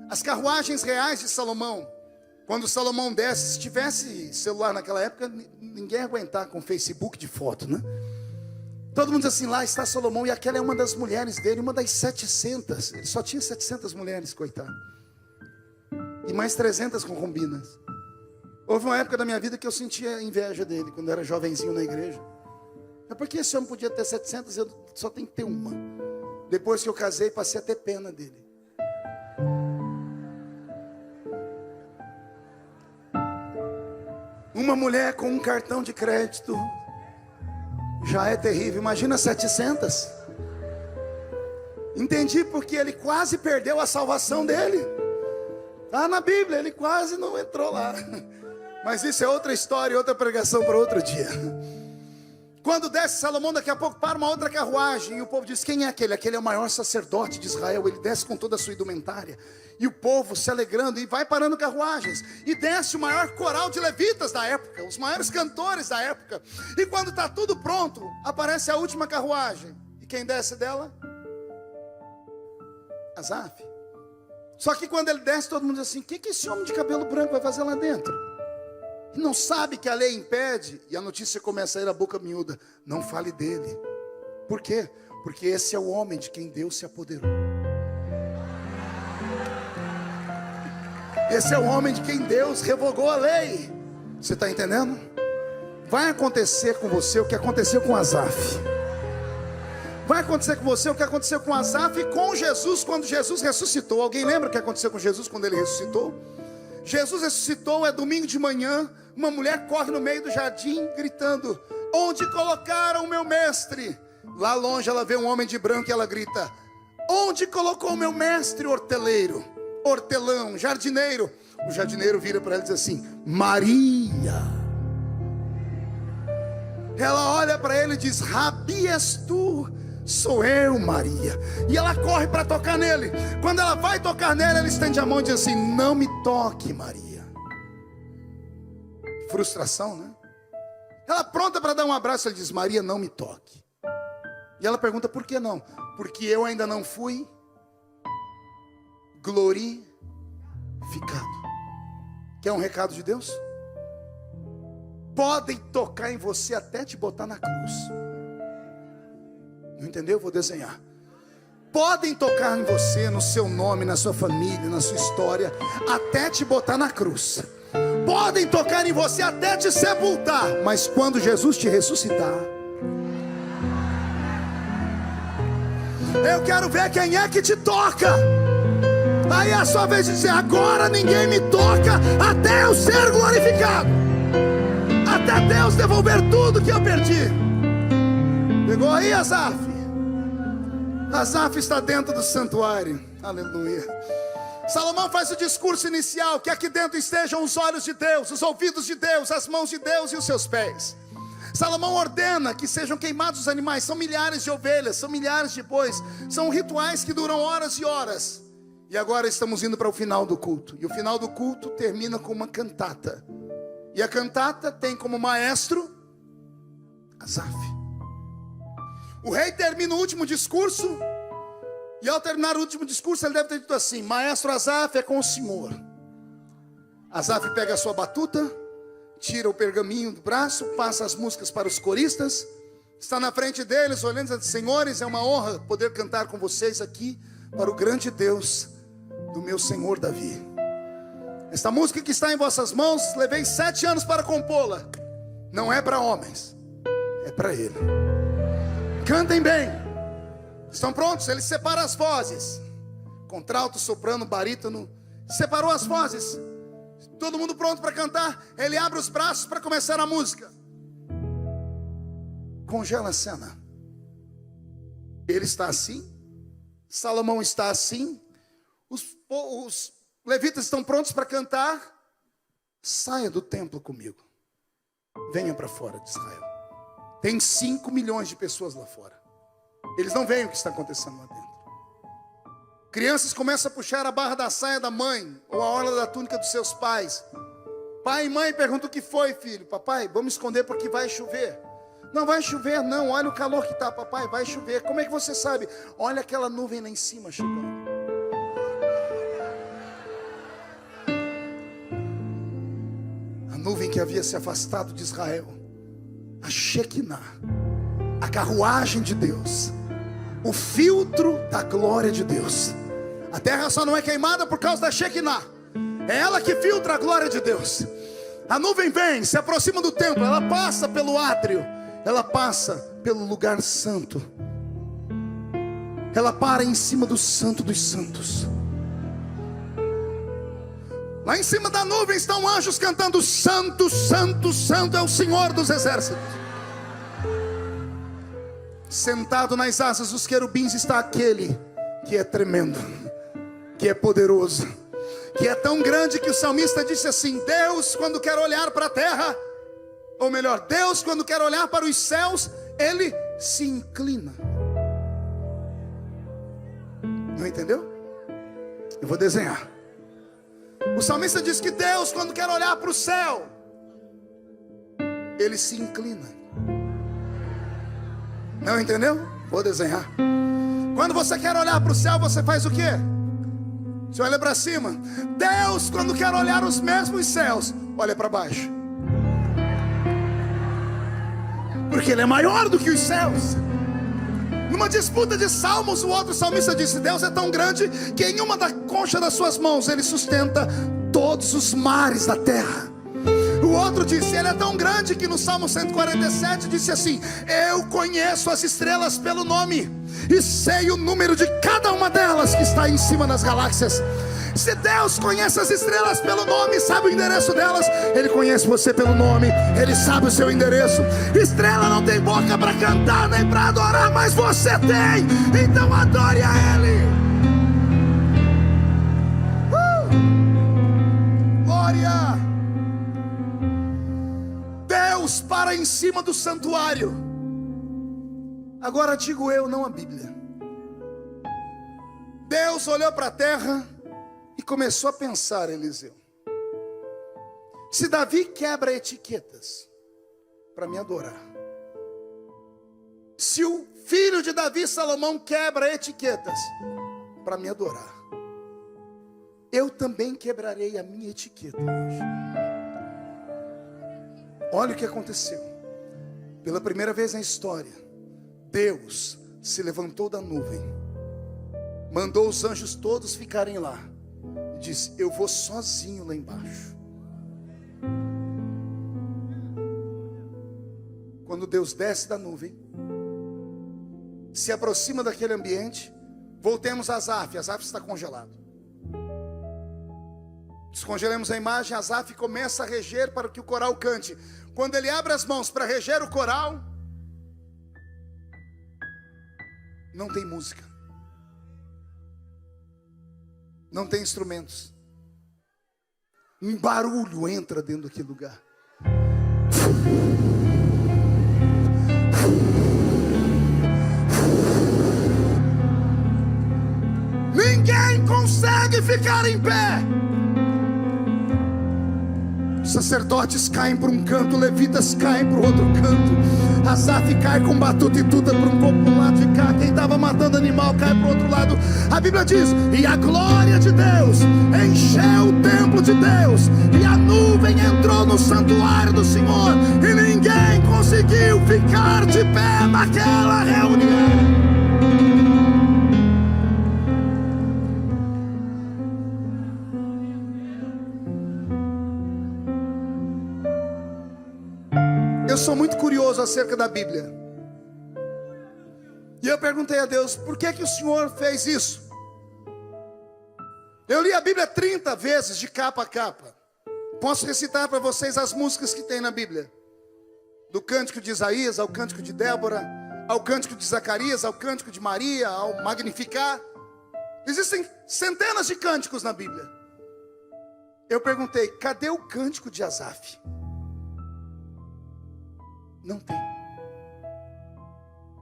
as carruagens reais de Salomão. Quando Salomão desce, se tivesse celular naquela época, ninguém ia aguentar com Facebook de foto, né? Todo mundo diz assim: lá está Salomão, e aquela é uma das mulheres dele, uma das 700. Ele só tinha 700 mulheres, coitado. E mais 300 concubinas. Houve uma época da minha vida que eu sentia inveja dele, quando eu era jovenzinho na igreja. Mas por que esse homem podia ter 700 e eu só tenho que ter uma? Depois que eu casei, passei a ter pena dele. Uma mulher com um cartão de crédito já é terrível. Imagina 700. Entendi porque ele quase perdeu a salvação dele. Está na Bíblia, ele quase não entrou lá. Mas isso é outra história, outra pregação para outro dia. Quando desce Salomão, daqui a pouco para uma outra carruagem. E o povo diz, quem é aquele? Aquele é o maior sacerdote de Israel. Ele desce com toda a sua indumentária. E o povo se alegrando, e vai parando carruagens. E desce o maior coral de levitas da época, os maiores cantores da época. E quando está tudo pronto, aparece a última carruagem. E quem desce dela? Asaf. Só que quando ele desce, todo mundo diz assim, o que esse homem de cabelo branco vai fazer lá dentro? E não sabe que a lei impede. E a notícia começa a ir a boca miúda, não fale dele. Por quê? Porque esse é o homem de quem Deus se apoderou. Esse é o homem de quem Deus revogou a lei. Você está entendendo? Vai acontecer com você o que aconteceu com Asaf. Vai acontecer com você o que aconteceu com Asaf e com Jesus quando Jesus ressuscitou. Alguém lembra o que aconteceu com Jesus quando ele ressuscitou? Jesus ressuscitou, é domingo de manhã. Uma mulher corre no meio do jardim gritando, onde colocaram o meu mestre? Lá longe ela vê um homem de branco e ela grita, onde colocou o meu mestre? Horteleiro, hortelão, jardineiro. O jardineiro vira para ela e diz assim, Maria. Ela olha para ele e diz, Rabi és tu? Sou eu, Maria. E ela corre para tocar nele. Quando ela vai tocar nele, ela estende a mão e diz assim, não me toque, Maria. Frustração, né? Ela pronta para dar um abraço, ele diz, Maria, não me toque. E ela pergunta, por que não? Porque eu ainda não fui glorificado. Quer um recado de Deus? Podem tocar em você até te botar na cruz. Não entendeu? Vou desenhar. Podem tocar em você, no seu nome, na sua família, na sua história, até te botar na cruz. Podem tocar em você até te sepultar. Mas quando Jesus te ressuscitar, eu quero ver quem é que te toca. Aí é a sua vez de dizer, agora ninguém me toca até eu ser glorificado. Até Deus devolver tudo que eu perdi. Pegou aí, Asaf? Asaf está dentro do santuário. Aleluia. Salomão faz o discurso inicial, que aqui dentro estejam os olhos de Deus, os ouvidos de Deus, as mãos de Deus e os seus pés. Salomão ordena que sejam queimados os animais. São milhares de ovelhas, são milhares de bois. São rituais que duram horas e horas. E agora estamos indo para o final do culto. E o final do culto termina com uma cantata. E a cantata tem como maestro Asaf. O rei termina o último discurso. E ao terminar o último discurso, ele deve ter dito assim: maestro Asaf, é com o senhor. Asaf pega a sua batuta, tira o pergaminho do braço, passa as músicas para os coristas, está na frente deles, olhando e diz: senhores, é uma honra poder cantar com vocês aqui para o grande Deus do meu senhor Davi. Esta música que está em vossas mãos, levei 7 anos para compô-la. Não é para homens, é para ele. Cantem bem. Estão prontos? Ele separa as vozes. Contralto, soprano, barítono. Separou as vozes. Todo mundo pronto para cantar. Ele abre os braços para começar a música. Congela a cena. Ele está assim. Salomão está assim. Os levitas estão prontos para cantar. Saia do templo comigo. Venha para fora de Israel. Tem 5 milhões de pessoas lá fora. Eles não veem o que está acontecendo lá dentro. Crianças começam a puxar a barra da saia da mãe, ou a orla da túnica dos seus pais. Pai e mãe perguntam: o que foi, filho? Papai, vamos esconder porque vai chover. Não vai chover não, olha o calor que está. Papai, vai chover. Como é que você sabe? Olha aquela nuvem lá em cima chegando. A nuvem que havia se afastado de Israel. A Shekinah, a carruagem de Deus, o filtro da glória de Deus. A terra só não é queimada por causa da Shekinah. É ela que filtra a glória de Deus. A nuvem vem, se aproxima do templo. Ela passa pelo átrio. Ela passa pelo lugar santo. Ela para em cima do santo dos santos. Lá em cima da nuvem estão anjos cantando: santo, santo, santo é o Senhor dos exércitos. Sentado nas asas dos querubins está aquele que é tremendo, que é poderoso, que é tão grande que o salmista disse assim: Deus, quando quer olhar para a terra, ou melhor, Deus, quando quer olhar para os céus, Ele se inclina. Não entendeu? Eu vou desenhar. O salmista diz que Deus, quando quer olhar para o céu, Ele se inclina. Não entendeu? Vou desenhar. Quando você quer olhar para o céu, você faz o quê? Você olha para cima. Deus, quando quer olhar os mesmos céus, olha para baixo. Porque Ele é maior do que os céus. Numa disputa de salmos, o outro salmista disse: Deus é tão grande que em uma da concha das suas mãos Ele sustenta todos os mares da terra. O outro disse: Ele é tão grande que no Salmo 147 disse assim: eu conheço as estrelas pelo nome e sei o número de cada uma delas que está em cima das galáxias. Se Deus conhece as estrelas pelo nome, sabe o endereço delas, Ele conhece você pelo nome, Ele sabe o seu endereço. Estrela não tem boca para cantar nem para adorar, mas você tem, então adore a Ele. Glória. Deus para em cima do santuário. Agora digo eu, não a Bíblia. Deus olhou para a terra e começou a pensar, Eliseu: se Davi quebra etiquetas para me adorar, se o filho de Davi, Salomão, quebra etiquetas para me adorar, eu também quebrarei a minha etiqueta hoje. Olha o que aconteceu. Pela primeira vez na história, Deus se levantou da nuvem, mandou os anjos todos ficarem lá e disse: eu vou sozinho lá embaixo. Quando Deus desce da nuvem, se aproxima daquele ambiente, voltemos a Asaf. Asaf está congelado. Descongelemos a imagem. Asaf começa a reger para que o coral cante. Quando ele abre as mãos para reger o coral, não tem música, não tem instrumentos. Um barulho entra dentro daquele lugar. Ninguém consegue ficar em pé. Os sacerdotes caem para um canto, levitas caem para o outro canto. Asaf cai com batuta e tuta para um pouco do lado de cá. Quem estava matando animal cai para o outro lado. A Bíblia diz: e a glória de Deus encheu o templo de Deus, e a nuvem entrou no santuário do Senhor, e ninguém conseguiu ficar de pé naquela reunião. Eu sou muito curioso acerca da Bíblia. E eu perguntei a Deus: por que o Senhor fez isso? Eu li a Bíblia 30 vezes de capa a capa. Posso recitar para vocês as músicas que tem na Bíblia. Do cântico de Isaías ao cântico de Débora, ao cântico de Zacarias, ao cântico de Maria, ao Magnificar. Existem centenas de cânticos na Bíblia. Eu perguntei: cadê o cântico de Asaf? Não tem.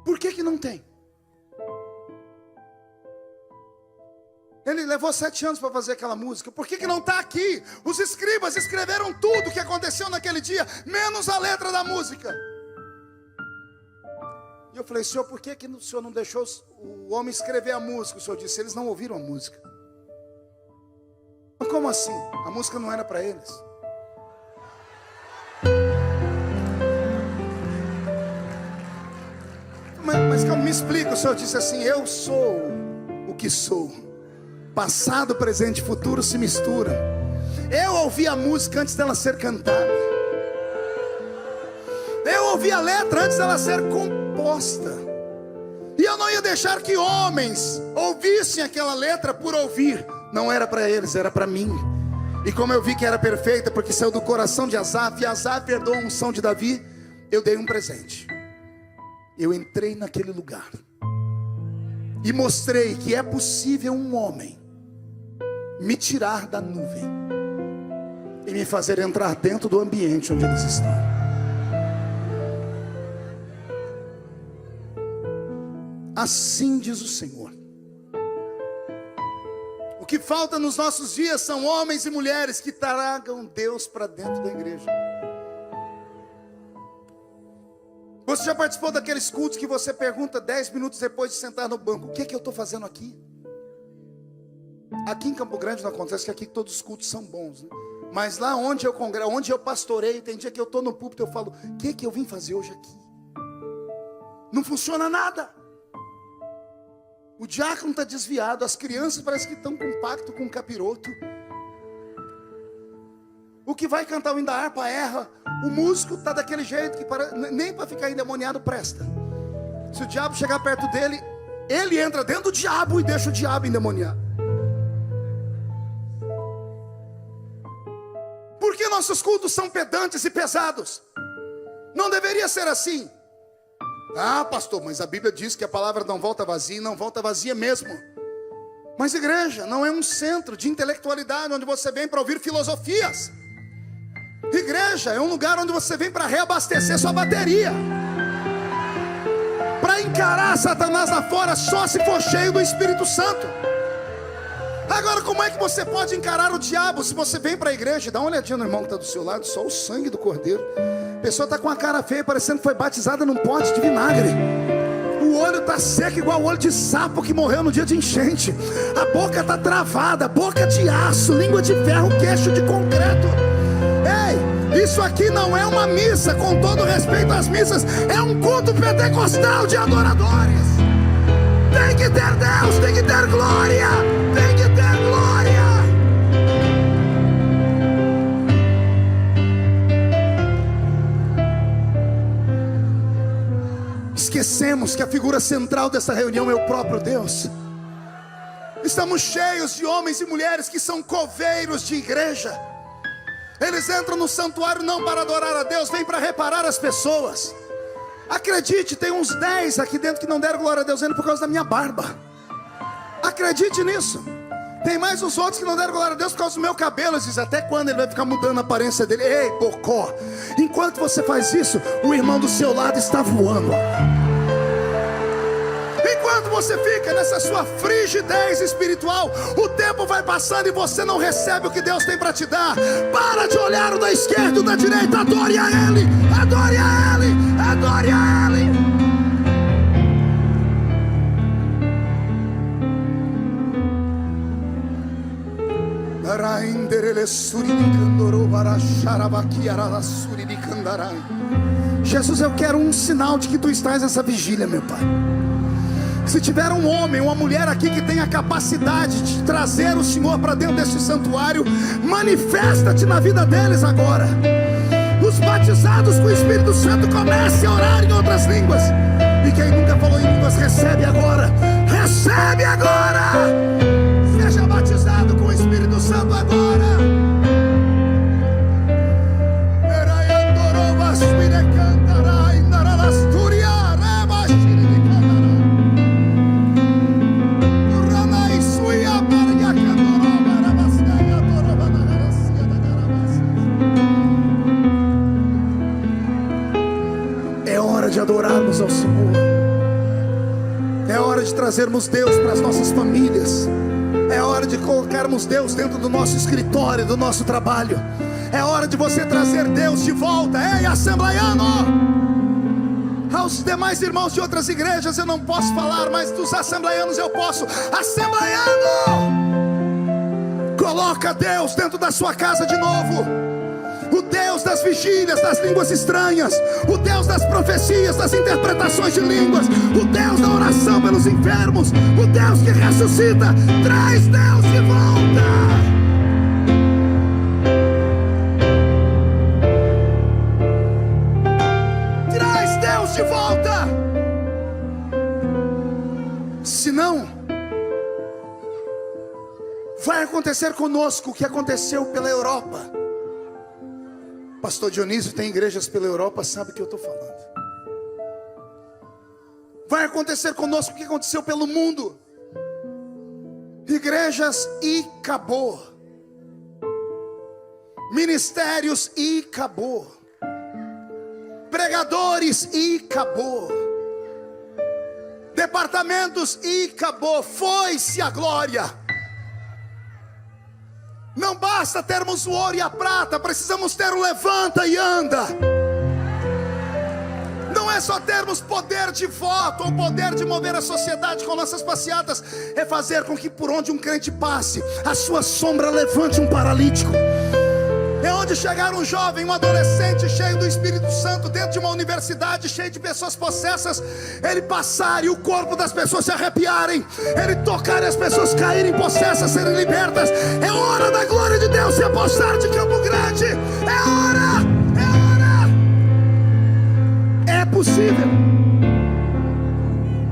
Por que não tem? Ele levou 7 anos para fazer aquela música. Por que não está aqui? Os escribas escreveram tudo o que aconteceu naquele dia, menos a letra da música. E eu falei: Senhor, por que o Senhor não deixou o homem escrever a música? O Senhor disse: eles não ouviram a música. Mas como assim? A música não era para eles. Mas como me explica? O Senhor disse assim: eu sou o que sou. Passado, presente e futuro se misturam. Eu ouvi a música antes dela ser cantada. Eu ouvi a letra antes dela ser composta. E eu não ia deixar que homens ouvissem aquela letra por ouvir. Não era para eles, era para mim. E como eu vi que era perfeita, porque saiu do coração de Asaf, e Asaf herdou a unção de Davi, eu dei um presente. Eu entrei naquele lugar e mostrei que é possível um homem me tirar da nuvem e me fazer entrar dentro do ambiente onde eles estão. Assim diz o Senhor. O que falta nos nossos dias são homens e mulheres que tragam Deus para dentro da igreja. Você já participou daqueles cultos que você pergunta 10 minutos depois de sentar no banco: o que é que eu estou fazendo aqui? Aqui em Campo Grande não acontece, que aqui todos os cultos são bons, né? Mas lá onde eu congrego, onde eu pastoreio, tem dia que eu estou no púlpito e eu falo: o que é que eu vim fazer hoje aqui? Não funciona nada. O diácono está desviado, as crianças parecem que estão com pacto com um capiroto. O que vai cantar o hino da harpa erra. O músico está daquele jeito que nem para ficar endemoniado presta. Se o diabo chegar perto dele, ele entra dentro do diabo e deixa o diabo endemoniar. Por que nossos cultos são pedantes e pesados? Não deveria ser assim. Ah, pastor, mas a Bíblia diz que a palavra não volta vazia, e não volta vazia mesmo. Mas igreja não é um centro de intelectualidade onde você vem para ouvir filosofias. Igreja é um lugar onde você vem para reabastecer sua bateria, para encarar Satanás lá fora só se for cheio do Espírito Santo. Agora, como é que você pode encarar o diabo se você vem para a igreja? Dá uma olhadinha no irmão que está do seu lado, só o sangue do Cordeiro. A pessoa está com a cara feia, parecendo que foi batizada num pote de vinagre. O olho está seco igual o olho de sapo que morreu no dia de enchente. A boca está travada, boca de aço, língua de ferro, queixo de concreto. Ei, isso aqui não é uma missa, com todo respeito às missas. É um culto pentecostal de adoradores. Tem que ter Deus, tem que ter glória, tem que ter glória. Esquecemos que a figura central dessa reunião é o próprio Deus. Estamos cheios de homens e mulheres que são coveiros de igreja. Eles entram no santuário não para adorar a Deus, vêm para reparar as pessoas. Acredite, tem uns 10 aqui dentro que não deram glória a Deus ainda por causa da minha barba. Acredite nisso. Tem mais uns outros que não deram glória a Deus por causa do meu cabelo. Eles dizem: até quando ele vai ficar mudando a aparência dele? Ei, bocó, enquanto você faz isso, o irmão do seu lado está voando. Enquanto você fica nessa sua frigidez espiritual, o tempo vai passando e você não recebe o que Deus tem para te dar. Para de olhar o da esquerda e o da direita. Adore a Ele, adore a Ele, adore a Ele. Jesus, eu quero um sinal de que tu estás nessa vigília, meu Pai. Se tiver um homem, uma mulher aqui que tem a capacidade de trazer o Senhor para dentro deste santuário, manifesta-te na vida deles agora. Os batizados com o Espírito Santo comecem a orar em outras línguas. E quem nunca falou em línguas, recebe agora. Recebe agora. Seja batizado com o Espírito Santo agora. É hora de adorarmos ao Senhor. É hora de trazermos Deus para as nossas famílias. É hora de colocarmos Deus dentro do nosso escritório, do nosso trabalho. É hora de você trazer Deus de volta. Ei, assembleiano! Aos demais irmãos de outras igrejas eu não posso falar, mas dos assembleianos eu posso. Assembleiano! Coloca Deus dentro da sua casa de novo. O Deus das vigílias, das línguas estranhas, o Deus das profecias, das interpretações de línguas, o Deus da oração pelos enfermos, o Deus que ressuscita. Traz Deus de volta. Traz Deus de volta. Senão, vai acontecer conosco o que aconteceu pela Europa. Pastor Dionísio tem igrejas pela Europa, sabe o que eu estou falando. vai acontecer conosco o que aconteceu pelo mundo. Igrejas e acabou. Ministérios e acabou. Pregadores e acabou. Departamentos e acabou. Foi-se a glória. Não basta termos o ouro e a prata, precisamos ter o levanta e anda. Não é só termos poder de voto ou poder de mover a sociedade com nossas passeatas. É fazer com que por onde um crente passe, a sua sombra levante um paralítico. É onde chegar um jovem, um adolescente cheio do Espírito Santo, dentro de uma universidade cheia de pessoas possessas, ele passar e o corpo das pessoas se arrepiarem, ele tocar e as pessoas caírem possessas, serem libertas. É hora da glória de Deus se apossar de Campo Grande. É hora, é hora. É possível,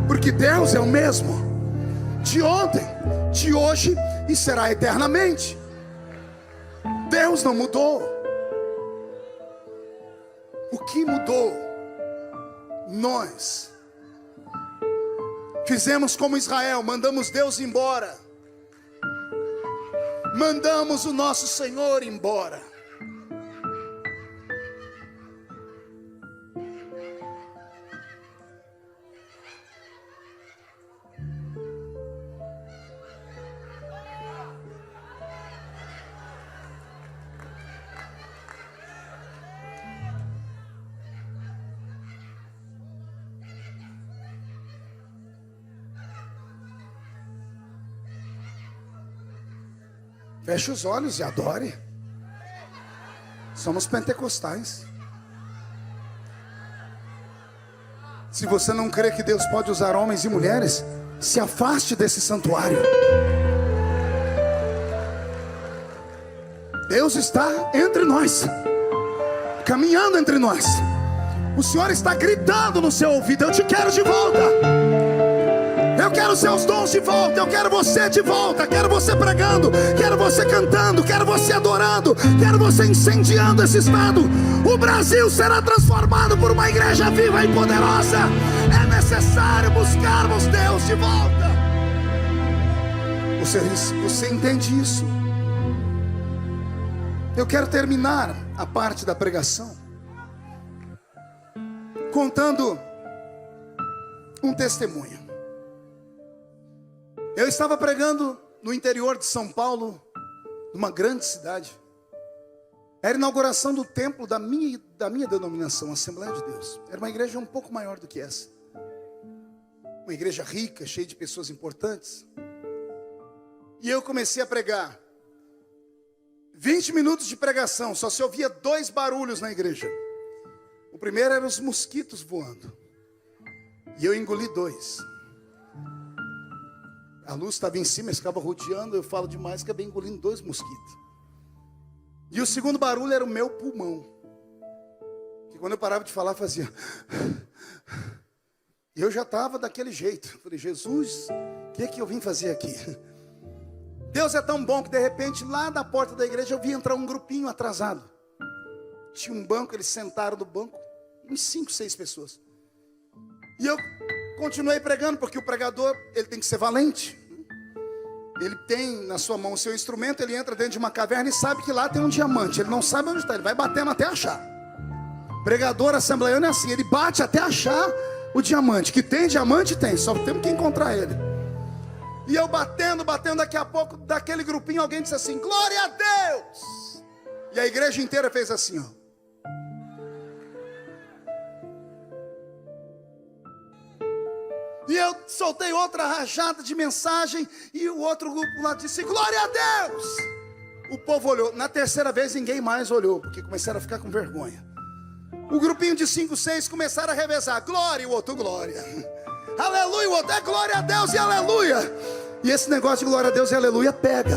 porque Deus é o mesmo, de ontem, de hoje e será eternamente. Deus não mudou. O que mudou? Nós fizemos como Israel, mandamos Deus embora, mandamos o nosso Senhor embora. Feche os olhos e adore. Somos pentecostais. Se você não crê que Deus pode usar homens e mulheres, se afaste desse santuário. Deus está entre nós, caminhando entre nós. O Senhor está gritando no seu ouvido: eu te quero de volta. Eu quero seus dons de volta, eu quero você de volta. Quero você pregando, quero você cantando, quero você adorando, quero você incendiando esse estado. O Brasil será transformado por uma igreja viva e poderosa. É necessário buscarmos Deus de volta. Você entende isso? Eu quero terminar a parte da pregação contando um testemunho. Eu estava pregando no interior de São Paulo, numa grande cidade. Era a inauguração do templo da minha denominação, Assembleia de Deus. Era uma igreja um pouco maior do que essa. Uma igreja rica, cheia de pessoas importantes. E eu comecei a pregar. 20 minutos de pregação, só se ouvia 2 barulhos na igreja. O primeiro era os mosquitos voando. E eu engoli 2. A luz estava em cima, eu ficava rodeando, eu falo demais, acabei engolindo 2 mosquitos. E o segundo barulho era o meu pulmão. Que quando eu parava de falar, fazia... E eu já estava daquele jeito. Eu falei: Jesus, o que é que eu vim fazer aqui? Deus é tão bom que de repente, lá da porta da igreja, eu vi entrar um grupinho atrasado. Tinha um banco, eles sentaram no banco, uns 5, 6 pessoas. E eu continuei pregando, porque o pregador, ele tem que ser valente. Ele tem na sua mão o seu instrumento, ele entra dentro de uma caverna e sabe que lá tem um diamante. Ele não sabe onde está, ele vai batendo até achar. Pregador assembleiano é assim, ele bate até achar o diamante. Que tem diamante, tem, só temos que encontrar ele. E eu batendo, daqui a pouco, daquele grupinho, alguém disse assim: glória a Deus! E a igreja inteira fez assim, ó. E eu soltei outra rajada de mensagem, e o outro grupo lá disse: glória a Deus! O povo olhou. Na terceira vez ninguém mais olhou, porque começaram a ficar com vergonha. O grupinho de 5, 6 começaram a revezar: glória, e o outro glória. Aleluia, o outro é glória a Deus e aleluia. E esse negócio de glória a Deus e aleluia pega.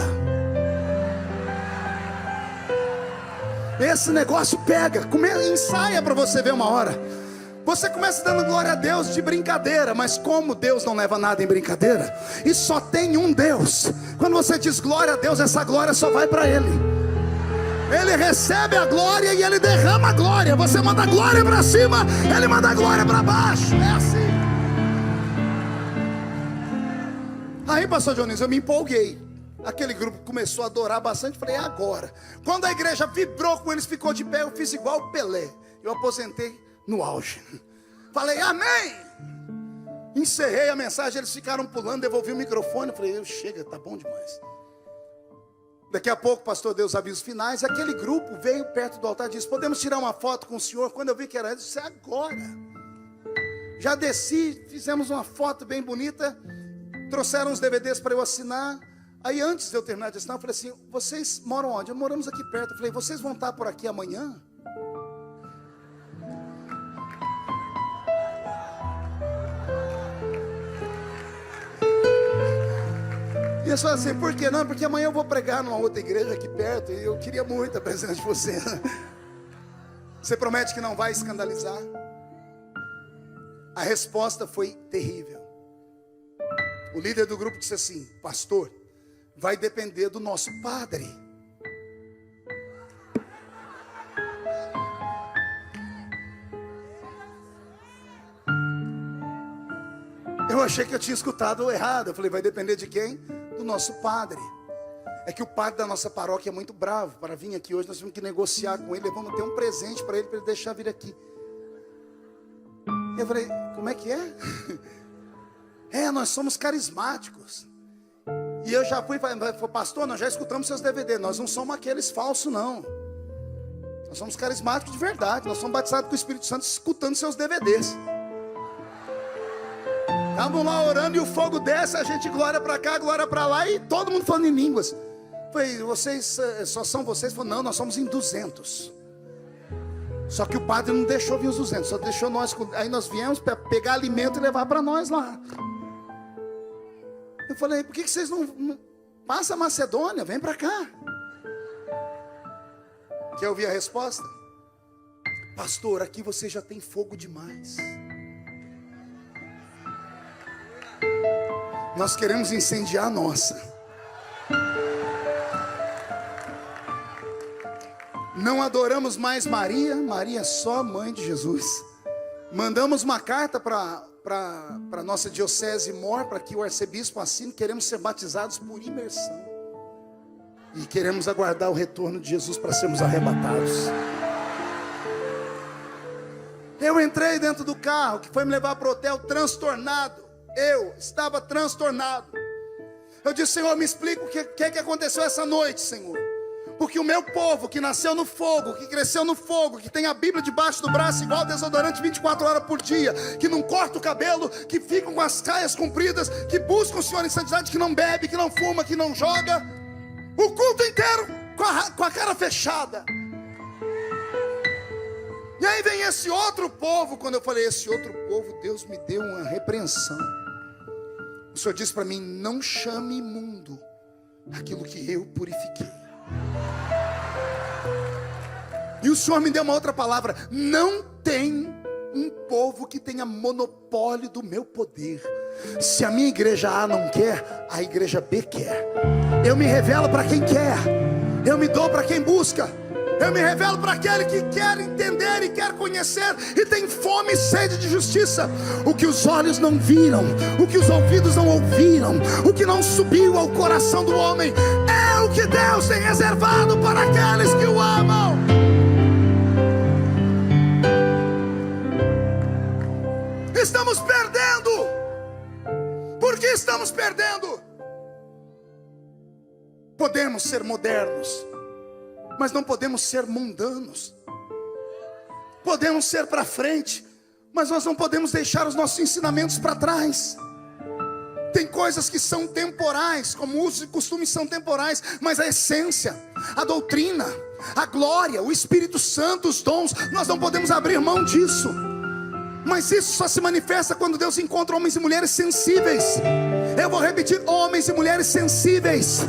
Esse negócio pega. Ensaia para você ver uma hora. Você começa dando glória a Deus de brincadeira, mas como Deus não leva nada em brincadeira, e só tem um Deus, quando você diz glória a Deus, essa glória só vai para Ele. Ele recebe a glória e Ele derrama a glória. Você manda a glória para cima, Ele manda a glória para baixo. É assim. Aí, pastor Dionísio, eu me empolguei. Aquele grupo começou a adorar bastante. Falei, é agora. Quando a igreja vibrou com eles, ficou de pé, eu fiz igual o Pelé. Eu aposentei no auge. Falei, amém. Encerrei a mensagem, eles ficaram pulando, devolvi o microfone. Falei, chega, tá bom demais. Daqui a pouco, pastor deu os avisos finais. Aquele grupo veio perto do altar e disse, podemos tirar uma foto com o senhor? Quando eu vi que era ele, eu disse, é agora. Já desci, fizemos uma foto bem bonita. Trouxeram os DVDs para eu assinar. Aí antes de eu terminar de assinar, eu falei assim, vocês moram onde? Moramos aqui perto. Eu falei, vocês vão estar por aqui amanhã? E eles falaram assim, por que não? Porque amanhã eu vou pregar numa outra igreja aqui perto e eu queria muito a presença de você. Você promete que não vai escandalizar? A resposta foi terrível. O líder do grupo disse assim, pastor, vai depender do nosso padre. Eu achei que eu tinha escutado errado. Eu falei, vai depender de quem? Do nosso padre. É que o padre da nossa paróquia é muito bravo. Para vir aqui hoje nós temos que negociar com ele. Vamos ter um presente para ele deixar vir aqui. Eu falei, como é que é? Nós somos carismáticos. E eu já fui, pastor, nós já escutamos seus DVD. Nós não somos aqueles falsos, não. Nós somos carismáticos de verdade. Nós somos batizados com o Espírito Santo escutando seus DVDs. Estavam lá orando e o fogo desce, a gente glória para cá, glória para lá, e todo mundo falando em línguas. Falei, vocês, só são vocês? Falei, não, nós somos em 200. Só que o padre não deixou vir os 200, só deixou nós. Aí nós viemos para pegar alimento e levar para nós lá. Eu falei, por que vocês não passa a Macedônia, vem para cá? Quer ouvir a resposta? Pastor, aqui você já tem fogo demais. Nós queremos incendiar a nossa. Não adoramos mais Maria. Maria é só mãe de Jesus. Mandamos uma carta para nossa diocese mor, para que o arcebispo assine. Queremos ser batizados por imersão. E queremos aguardar o retorno de Jesus para sermos arrebatados. Eu entrei dentro do carro que foi me levar para o hotel transtornado. Eu estava transtornado. Eu disse, Senhor, me explica o que aconteceu essa noite, Senhor. Porque o meu povo que nasceu no fogo, que cresceu no fogo, que tem a Bíblia debaixo do braço igual desodorante 24 horas por dia, que não corta o cabelo, que ficam com as saias compridas, que buscam o Senhor em santidade, que não bebe, que não fuma, que não joga, o culto inteiro com a cara fechada. E aí vem esse outro povo. Quando eu falei esse outro povo, Deus me deu uma repreensão. O Senhor disse para mim, não chame imundo aquilo que eu purifiquei. E o Senhor me deu uma outra palavra, não tem um povo que tenha monopólio do meu poder. Se a minha igreja A não quer, a igreja B quer. Eu me revelo para quem quer, eu me dou para quem busca. Eu me revelo para aquele que quer entender e quer conhecer e tem fome e sede de justiça. O que os olhos não viram, o que os ouvidos não ouviram, o que não subiu ao coração do homem, é o que Deus tem reservado para aqueles que o amam. Estamos perdendo. Por que estamos perdendo? Podemos ser modernos, mas não podemos ser mundanos. Podemos ser para frente, mas nós não podemos deixar os nossos ensinamentos para trás. Tem coisas que são temporais, como usos e costumes são temporais, mas a essência, a doutrina, a glória, o Espírito Santo, os dons, nós não podemos abrir mão disso. Mas isso só se manifesta quando Deus encontra homens e mulheres sensíveis. Eu vou repetir, homens e mulheres sensíveis.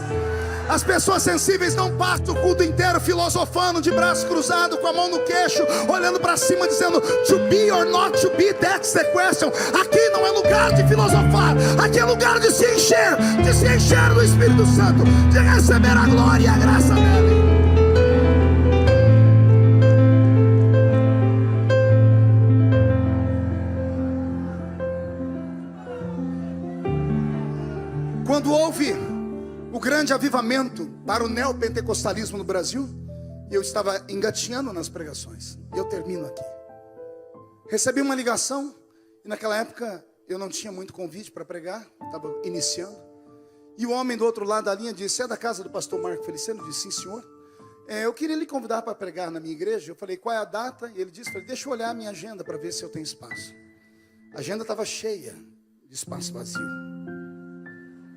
As pessoas sensíveis não passam o culto inteiro filosofando, de braço cruzado, com a mão no queixo, olhando para cima, dizendo to be or not to be, that's the question. Aqui não é lugar de filosofar, aqui é lugar de se encher do Espírito Santo, de receber a glória e a graça dele. Quando houve o grande avivamento para o neopentecostalismo no Brasil, eu estava engatinhando nas pregações. E eu termino aqui. Recebi uma ligação, e naquela época eu não tinha muito convite para pregar, estava iniciando. E o homem do outro lado da linha disse: é da casa do pastor Marco Feliciano? Eu disse: sim, senhor. Eu queria lhe convidar para pregar na minha igreja. Eu falei: qual é a data? E ele disse: deixa eu olhar a minha agenda para ver se eu tenho espaço. A agenda estava cheia de espaço vazio.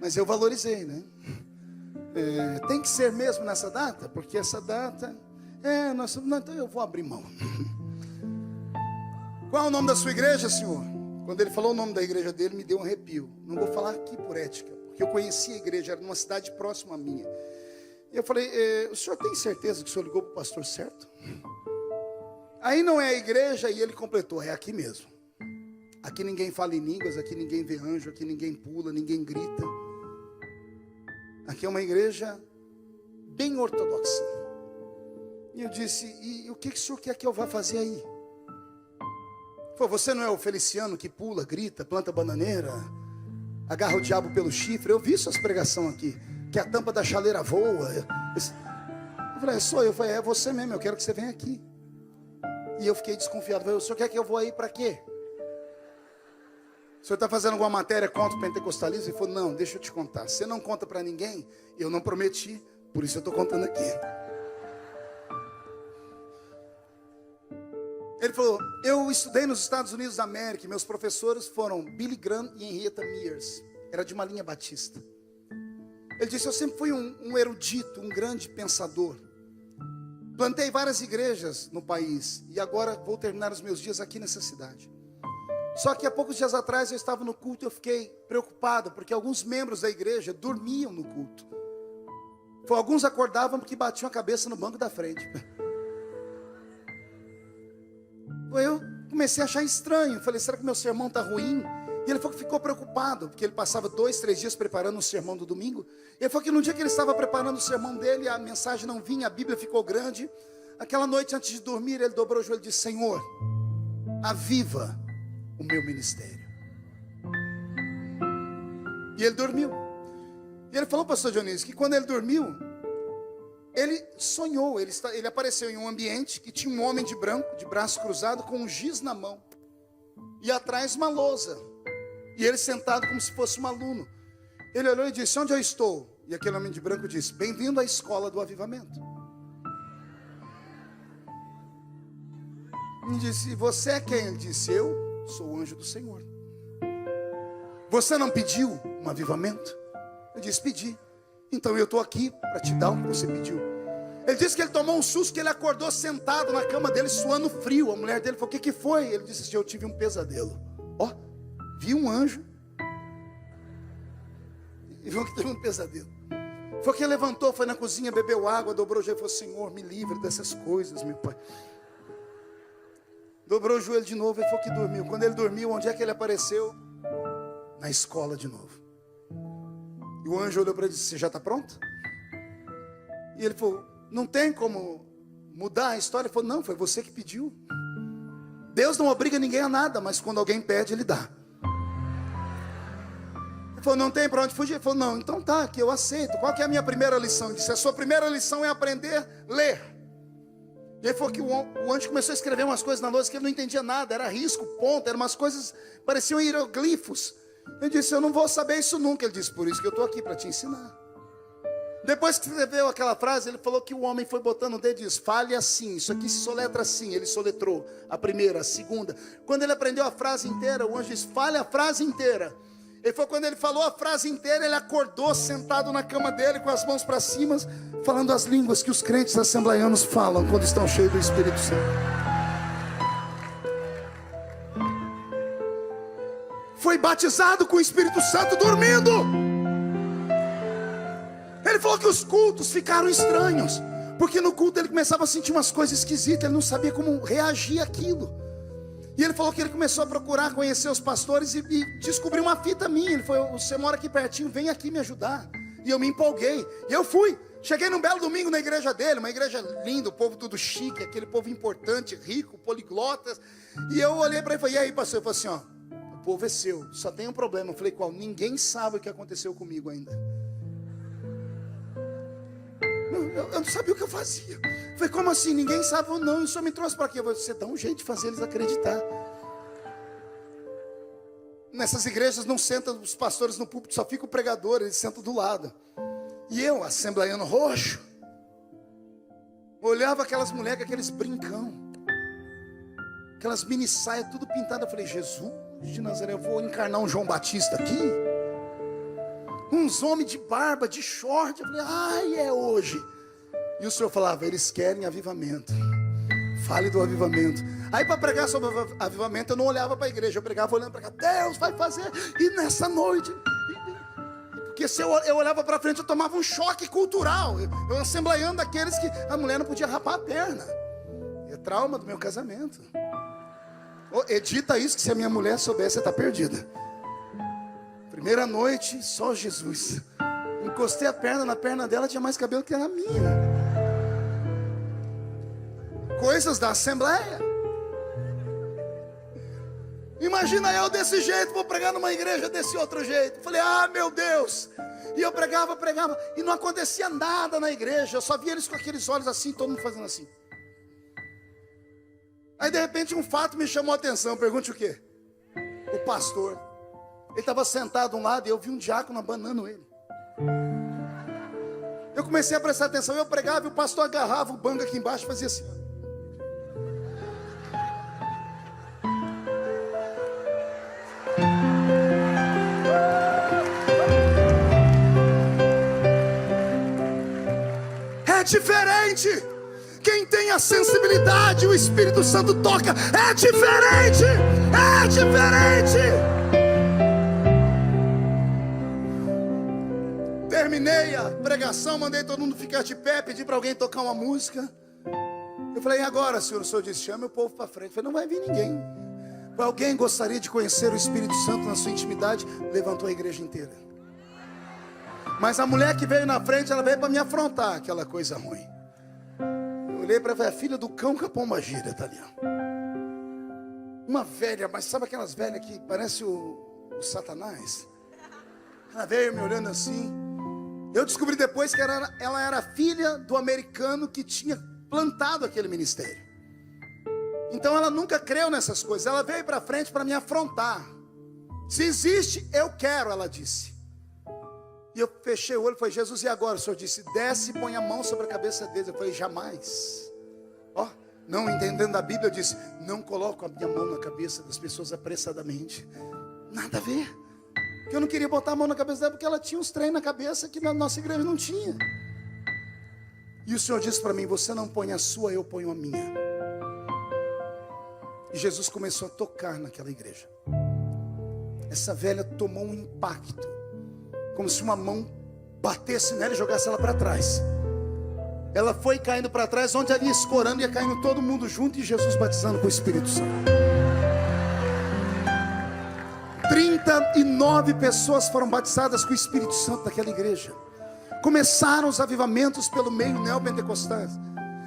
Mas eu valorizei, né? Tem que ser mesmo nessa data, porque essa data então eu vou abrir mão. Qual é o nome da sua igreja, senhor? Quando ele falou o nome da igreja dele, me deu um arrepio. Não vou falar aqui por ética, porque eu conhecia a igreja, era numa cidade próxima à minha. E eu falei: o senhor tem certeza que o senhor ligou para o pastor certo? Aí não é a igreja, e ele completou: é aqui mesmo. Aqui ninguém fala em línguas, aqui ninguém vê anjo, aqui ninguém pula, ninguém grita. Aqui é uma igreja bem ortodoxa. E eu disse: e o que o senhor quer que eu vá fazer aí? Pô, você não é o Feliciano que pula, grita, planta bananeira, agarra o diabo pelo chifre? Eu vi suas pregações aqui, que a tampa da chaleira voa. Eu falei: sou eu. Eu falei: é você mesmo, eu quero que você venha aqui. E eu fiquei desconfiado. Eu falei: o senhor quer que eu vou aí para quê? O senhor está fazendo alguma matéria contra o pentecostalismo? Ele falou: não, deixa eu te contar. Você não conta para ninguém, eu não prometi, por isso eu estou contando aqui. Ele falou: eu estudei nos Estados Unidos da América, e meus professores foram Billy Graham e Henrietta Mears. Era de uma linha batista. Ele disse: eu sempre fui um erudito, um grande pensador. Plantei várias igrejas no país, e agora vou terminar os meus dias aqui nessa cidade. Só que há poucos dias atrás eu estava no culto e eu fiquei preocupado, porque alguns membros da igreja dormiam no culto. Alguns acordavam porque batiam a cabeça no banco da frente. Eu comecei a achar estranho. Falei: será que meu sermão está ruim? E ele falou que ficou preocupado, porque ele passava 2, 3 dias preparando o sermão do domingo. E ele falou que no dia que ele estava preparando o sermão dele, a mensagem não vinha, a Bíblia ficou grande. Aquela noite, antes de dormir, ele dobrou o joelho e disse: Senhor, aviva o meu ministério. E ele dormiu. E ele falou, pastor Dionísio, que quando ele dormiu, ele sonhou, ele apareceu em um ambiente que tinha um homem de branco, de braço cruzado, com um giz na mão, e atrás uma lousa, e ele sentado como se fosse um aluno. Ele olhou e disse: onde eu estou? E aquele homem de branco disse: bem-vindo à escola do avivamento. Ele disse: você é quem? Ele disse: eu sou o anjo do Senhor. Você não pediu um avivamento? Ele disse: pedi. Então eu estou aqui para te dar o que você pediu. Ele disse que ele tomou um susto, que ele acordou sentado na cama dele, suando frio. A mulher dele falou: o que foi? Ele disse: eu tive um pesadelo. Vi um anjo e viu que teve um pesadelo. Foi que ele levantou, foi na cozinha, bebeu água, dobrou o joelho e falou: Senhor, me livre dessas coisas, meu pai. Dobrou o joelho de novo e falou que dormiu. Quando ele dormiu, onde é que ele apareceu? Na escola de novo. E o anjo olhou para ele e disse: você já está pronto? E ele falou: não tem como mudar a história. Ele falou: não, foi você que pediu. Deus não obriga ninguém a nada, mas quando alguém pede, Ele dá. Ele falou: não tem para onde fugir. Ele falou: não, então tá, que eu aceito. Qual que é a minha primeira lição? Ele disse: a sua primeira lição é aprender a ler. E ele falou que o anjo começou a escrever umas coisas na lousa que ele não entendia nada. Era risco, ponto, eram umas coisas, pareciam hieroglifos. Ele disse: eu não vou saber isso nunca. Ele disse: por isso que eu estou aqui, para te ensinar. Depois que escreveu aquela frase, ele falou que o homem foi botando o dedo e disse: fale assim, isso aqui se soletra assim. Ele soletrou a primeira, a segunda. Quando ele aprendeu a frase inteira, o anjo disse: fale a frase inteira. Ele falou, quando ele falou a frase inteira, ele acordou sentado na cama dele, com as mãos para cima, falando as línguas que os crentes assembleianos falam quando estão cheios do Espírito Santo. Foi batizado com o Espírito Santo dormindo. Ele falou que os cultos ficaram estranhos, porque no culto ele começava a sentir umas coisas esquisitas, ele não sabia como reagir àquilo. E ele falou que ele começou a procurar conhecer os pastores e descobriu uma fita minha. Ele falou: você mora aqui pertinho, vem aqui me ajudar. E eu me empolguei, e eu fui. Cheguei num belo domingo na igreja dele, uma igreja linda, o povo tudo chique, aquele povo importante, rico, poliglotas. E eu olhei para ele e falei: e aí, pastor? Ele falou assim: povo é seu, só tem um problema. Eu falei, qual? Ninguém sabe o que aconteceu comigo ainda. Eu não sabia o que eu fazia. Eu falei, como assim? Ninguém sabe? Eu falei, não, isso me trouxe para quê? Você dá um jeito de fazer eles acreditar. Nessas igrejas não sentam os pastores no púlpito, só fica o pregador, eles sentam do lado. E eu, assembleiano roxo, olhava aquelas mulheres com aqueles brincão, aquelas mini saias tudo pintadas. Eu falei, Jesus de Nazaré, eu vou encarnar um João Batista aqui? Uns homens de barba, de short. Eu falei, ai, é hoje. E o Senhor falava, eles querem avivamento. Fale do avivamento. Aí para pregar sobre avivamento eu não olhava para a igreja, eu pregava olhando para cá, Deus vai fazer. E nessa noite, porque se eu olhava para frente eu tomava um choque cultural. Eu assembleiando daqueles que a mulher não podia rapar a perna. É trauma do meu casamento. Edita isso, que se a minha mulher soubesse, você está perdida. Primeira noite, só Jesus. Encostei a perna na perna dela, tinha mais cabelo que na minha. Coisas da assembleia. Imagina eu desse jeito, vou pregar numa igreja desse outro jeito. Falei, meu Deus. E eu pregava, e não acontecia nada na igreja. Eu só via eles com aqueles olhos assim, todo mundo fazendo assim. Aí de repente um fato me chamou a atenção. Pergunte o quê? O pastor. Ele estava sentado de um lado e eu vi um diácono abanando ele. Eu comecei a prestar atenção, eu pregava e o pastor agarrava o banco aqui embaixo e fazia assim. É diferente. Quem tem a sensibilidade, o Espírito Santo toca. É diferente. É diferente. Terminei a pregação, mandei todo mundo ficar de pé, pedi para alguém tocar uma música. Eu falei, e agora, senhor? O senhor disse, chame o povo para frente. Eu falei, não vai vir ninguém. Alguém gostaria de conhecer o Espírito Santo na sua intimidade? Levantou a igreja inteira. Mas a mulher que veio na frente, ela veio para me afrontar, aquela coisa ruim. Eu olhei para ela, filha do cão que a pomba gira, tá ali. Uma velha, mas sabe aquelas velhas que parece o Satanás? Ela veio me olhando assim. Eu descobri depois que ela era filha do americano que tinha plantado aquele ministério. Então ela nunca creu nessas coisas. Ela veio para frente para me afrontar. Se existe, eu quero, ela disse. E eu fechei o olho e falei, Jesus, e agora? O Senhor disse, desce e põe a mão sobre a cabeça deles. Eu falei, jamais. Não entendendo a Bíblia, eu disse, não coloco a minha mão na cabeça das pessoas apressadamente. Nada a ver. Porque eu não queria botar a mão na cabeça dela, porque ela tinha uns trem na cabeça que na nossa igreja não tinha. E o Senhor disse para mim, você não põe a sua, eu ponho a minha. E Jesus começou a tocar naquela igreja. Essa velha tomou um impacto, como se uma mão batesse nela e jogasse ela para trás. Ela foi caindo para trás, onde ela ia escorando, ia caindo todo mundo junto, e Jesus batizando com o Espírito Santo. 39 pessoas foram batizadas com o Espírito Santo naquela igreja. Começaram os avivamentos pelo meio neopentecostais.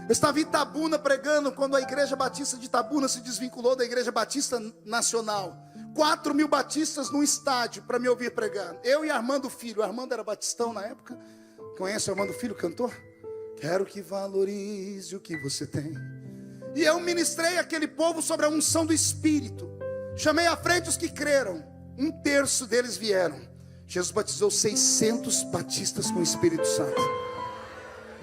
Eu estava em Itabuna pregando quando a igreja batista de Itabuna se desvinculou da igreja batista nacional. 4.000 batistas num estádio para me ouvir pregar. Eu e Armando Filho. O Armando era batistão na época. Conhece o Armando Filho, cantor? Quero que valorize o que você tem. E eu ministrei aquele povo sobre a unção do Espírito. Chamei à frente os que creram. 1/3 deles vieram. Jesus batizou 600 batistas com o Espírito Santo.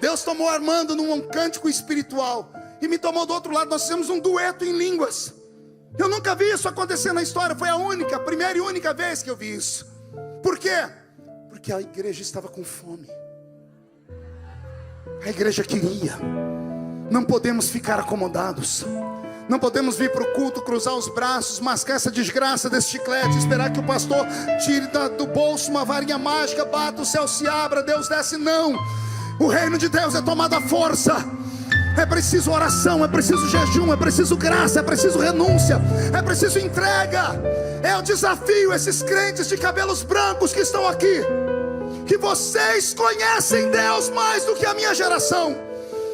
Deus tomou Armando num cântico espiritual e me tomou do outro lado. Nós fizemos um dueto em línguas. Eu nunca vi isso acontecer na história. Foi a primeira e única vez que eu vi isso. Por quê? Porque a igreja estava com fome. A igreja queria. Não podemos ficar acomodados. Não podemos vir para o culto, cruzar os braços, mascar essa desgraça desse chiclete, esperar que o pastor tire do bolso uma varinha mágica, bata, o céu se abra, Deus desce. Não. O reino de Deus é tomado à força. É preciso oração, é preciso jejum, é preciso graça, é preciso renúncia, é preciso entrega. Eu desafio esses crentes de cabelos brancos que estão aqui, que vocês conhecem Deus mais do que a minha geração.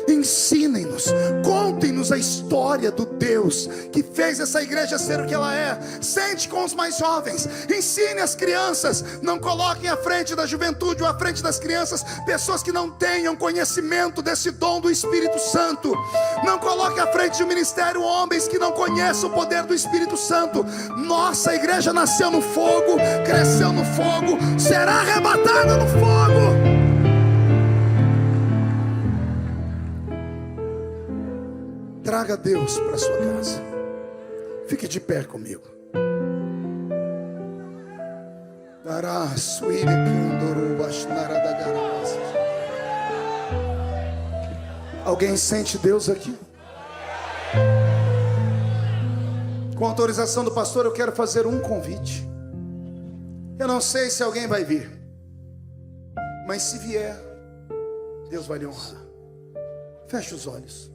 Ensinem-nos, contem-nos a história do Deus que fez essa igreja ser o que ela é. Sente com os mais jovens, ensine as crianças. Não coloquem à frente da juventude ou à frente das crianças pessoas que não tenham conhecimento desse dom do Espírito Santo. Não coloquem à frente do ministério homens que não conhecem o poder do Espírito Santo. Nossa igreja nasceu no fogo, cresceu no fogo, será arrebatada no fogo. Traga Deus para sua casa. Fique de pé comigo. Alguém sente Deus aqui? Com autorização do pastor, eu quero fazer um convite. Eu não sei se alguém vai vir, mas se vier, Deus vai lhe honrar. Feche os olhos.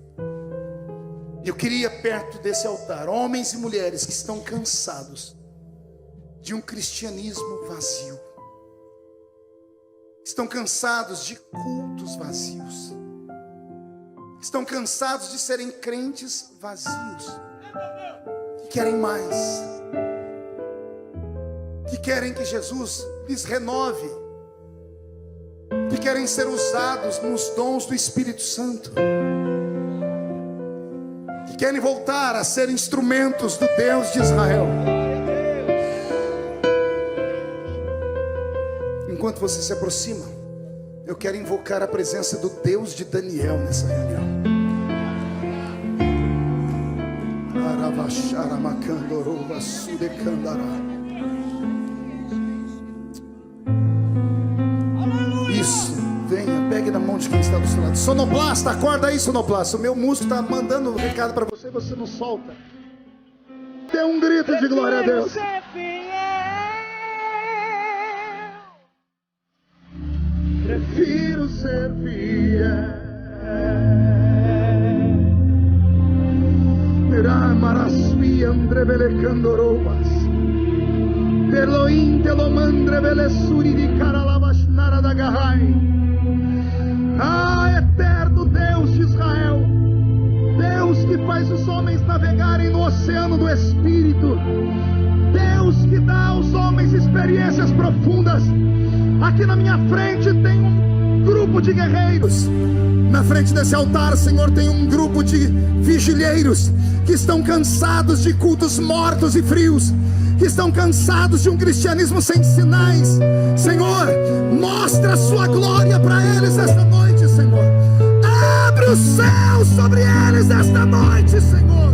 Eu queria, perto desse altar, homens e mulheres que estão cansados de um cristianismo vazio, estão cansados de cultos vazios, estão cansados de serem crentes vazios, que querem mais, que querem que Jesus lhes renove, que querem ser usados nos dons do Espírito Santo, querem voltar a ser instrumentos do Deus de Israel. Enquanto você se aproxima, eu quero invocar a presença do Deus de Daniel nessa reunião. Isso. Venha, pegue na mão de quem está do seu lado. Sonoplasta, acorda aí, sonoplasta. O meu músico está mandando um recado para você, você não solta. Dê um grito de glória a Deus. Prefiro ser fiel. Miramaraspi andrevele candorobas. Elohim telomandrevele suri de caralabashnara da garrai. Ah, eterno Deus de Israel, Deus que faz os homens navegarem no oceano do Espírito, Deus que dá aos homens experiências profundas. Aqui na minha frente tem um grupo de guerreiros. Na frente desse altar, Senhor, tem um grupo de vigilheiros que estão cansados de cultos mortos e frios, que estão cansados de um cristianismo sem sinais. Senhor, mostra a sua glória para eles esta noite, Senhor. Abre o céu sobre eles esta noite, Senhor.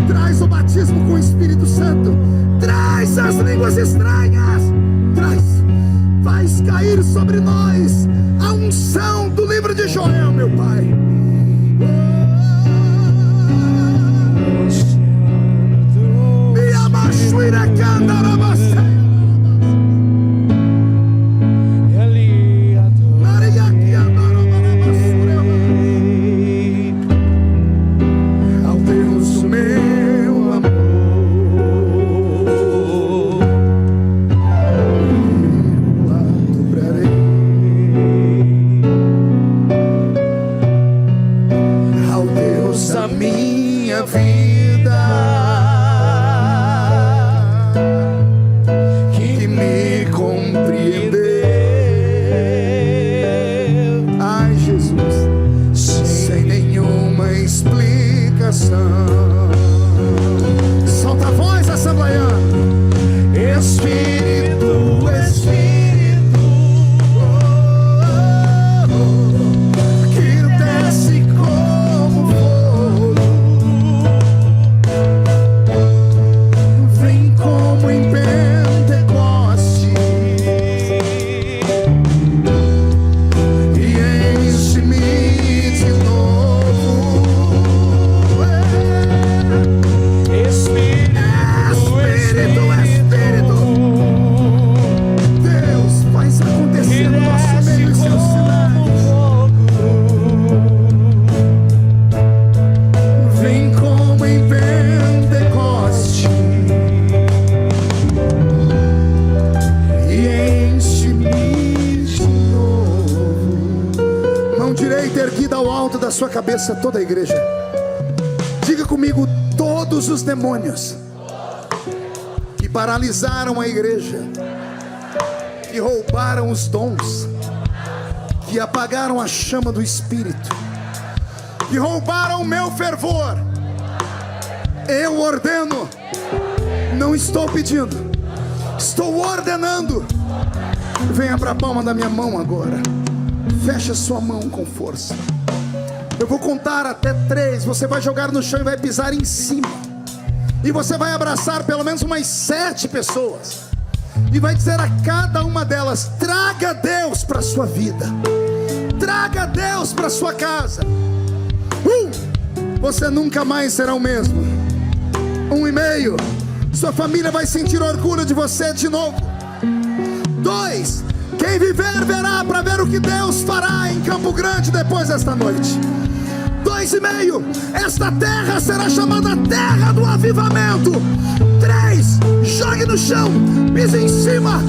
Traz o batismo com o Espírito Santo. Traz as línguas estranhas. Traz, faz cair sobre nós a unção do livro de Joel, meu Pai. Ao Deus do meu amor, eu adorarei. Ao Deus da minha vida, sua cabeça toda a igreja. Diga comigo: todos os demônios que paralisaram a igreja, que roubaram os dons, que apagaram a chama do Espírito, que roubaram o meu fervor, eu ordeno, não estou pedindo, estou ordenando. Venha para a palma da minha mão agora. Feche sua mão com força. Eu vou contar até 3. Você vai jogar no chão e vai pisar em cima. E você vai abraçar pelo menos umas 7 pessoas. E vai dizer a cada uma delas: traga Deus para a sua vida, traga Deus para a sua casa. Você nunca mais será o mesmo. 1,5. Sua família vai sentir orgulho de você de novo. 2. Quem viver verá para ver o que Deus fará em Campo Grande depois desta noite. 2,5. Esta terra será chamada terra do avivamento. 3. Jogue no chão, pise em cima.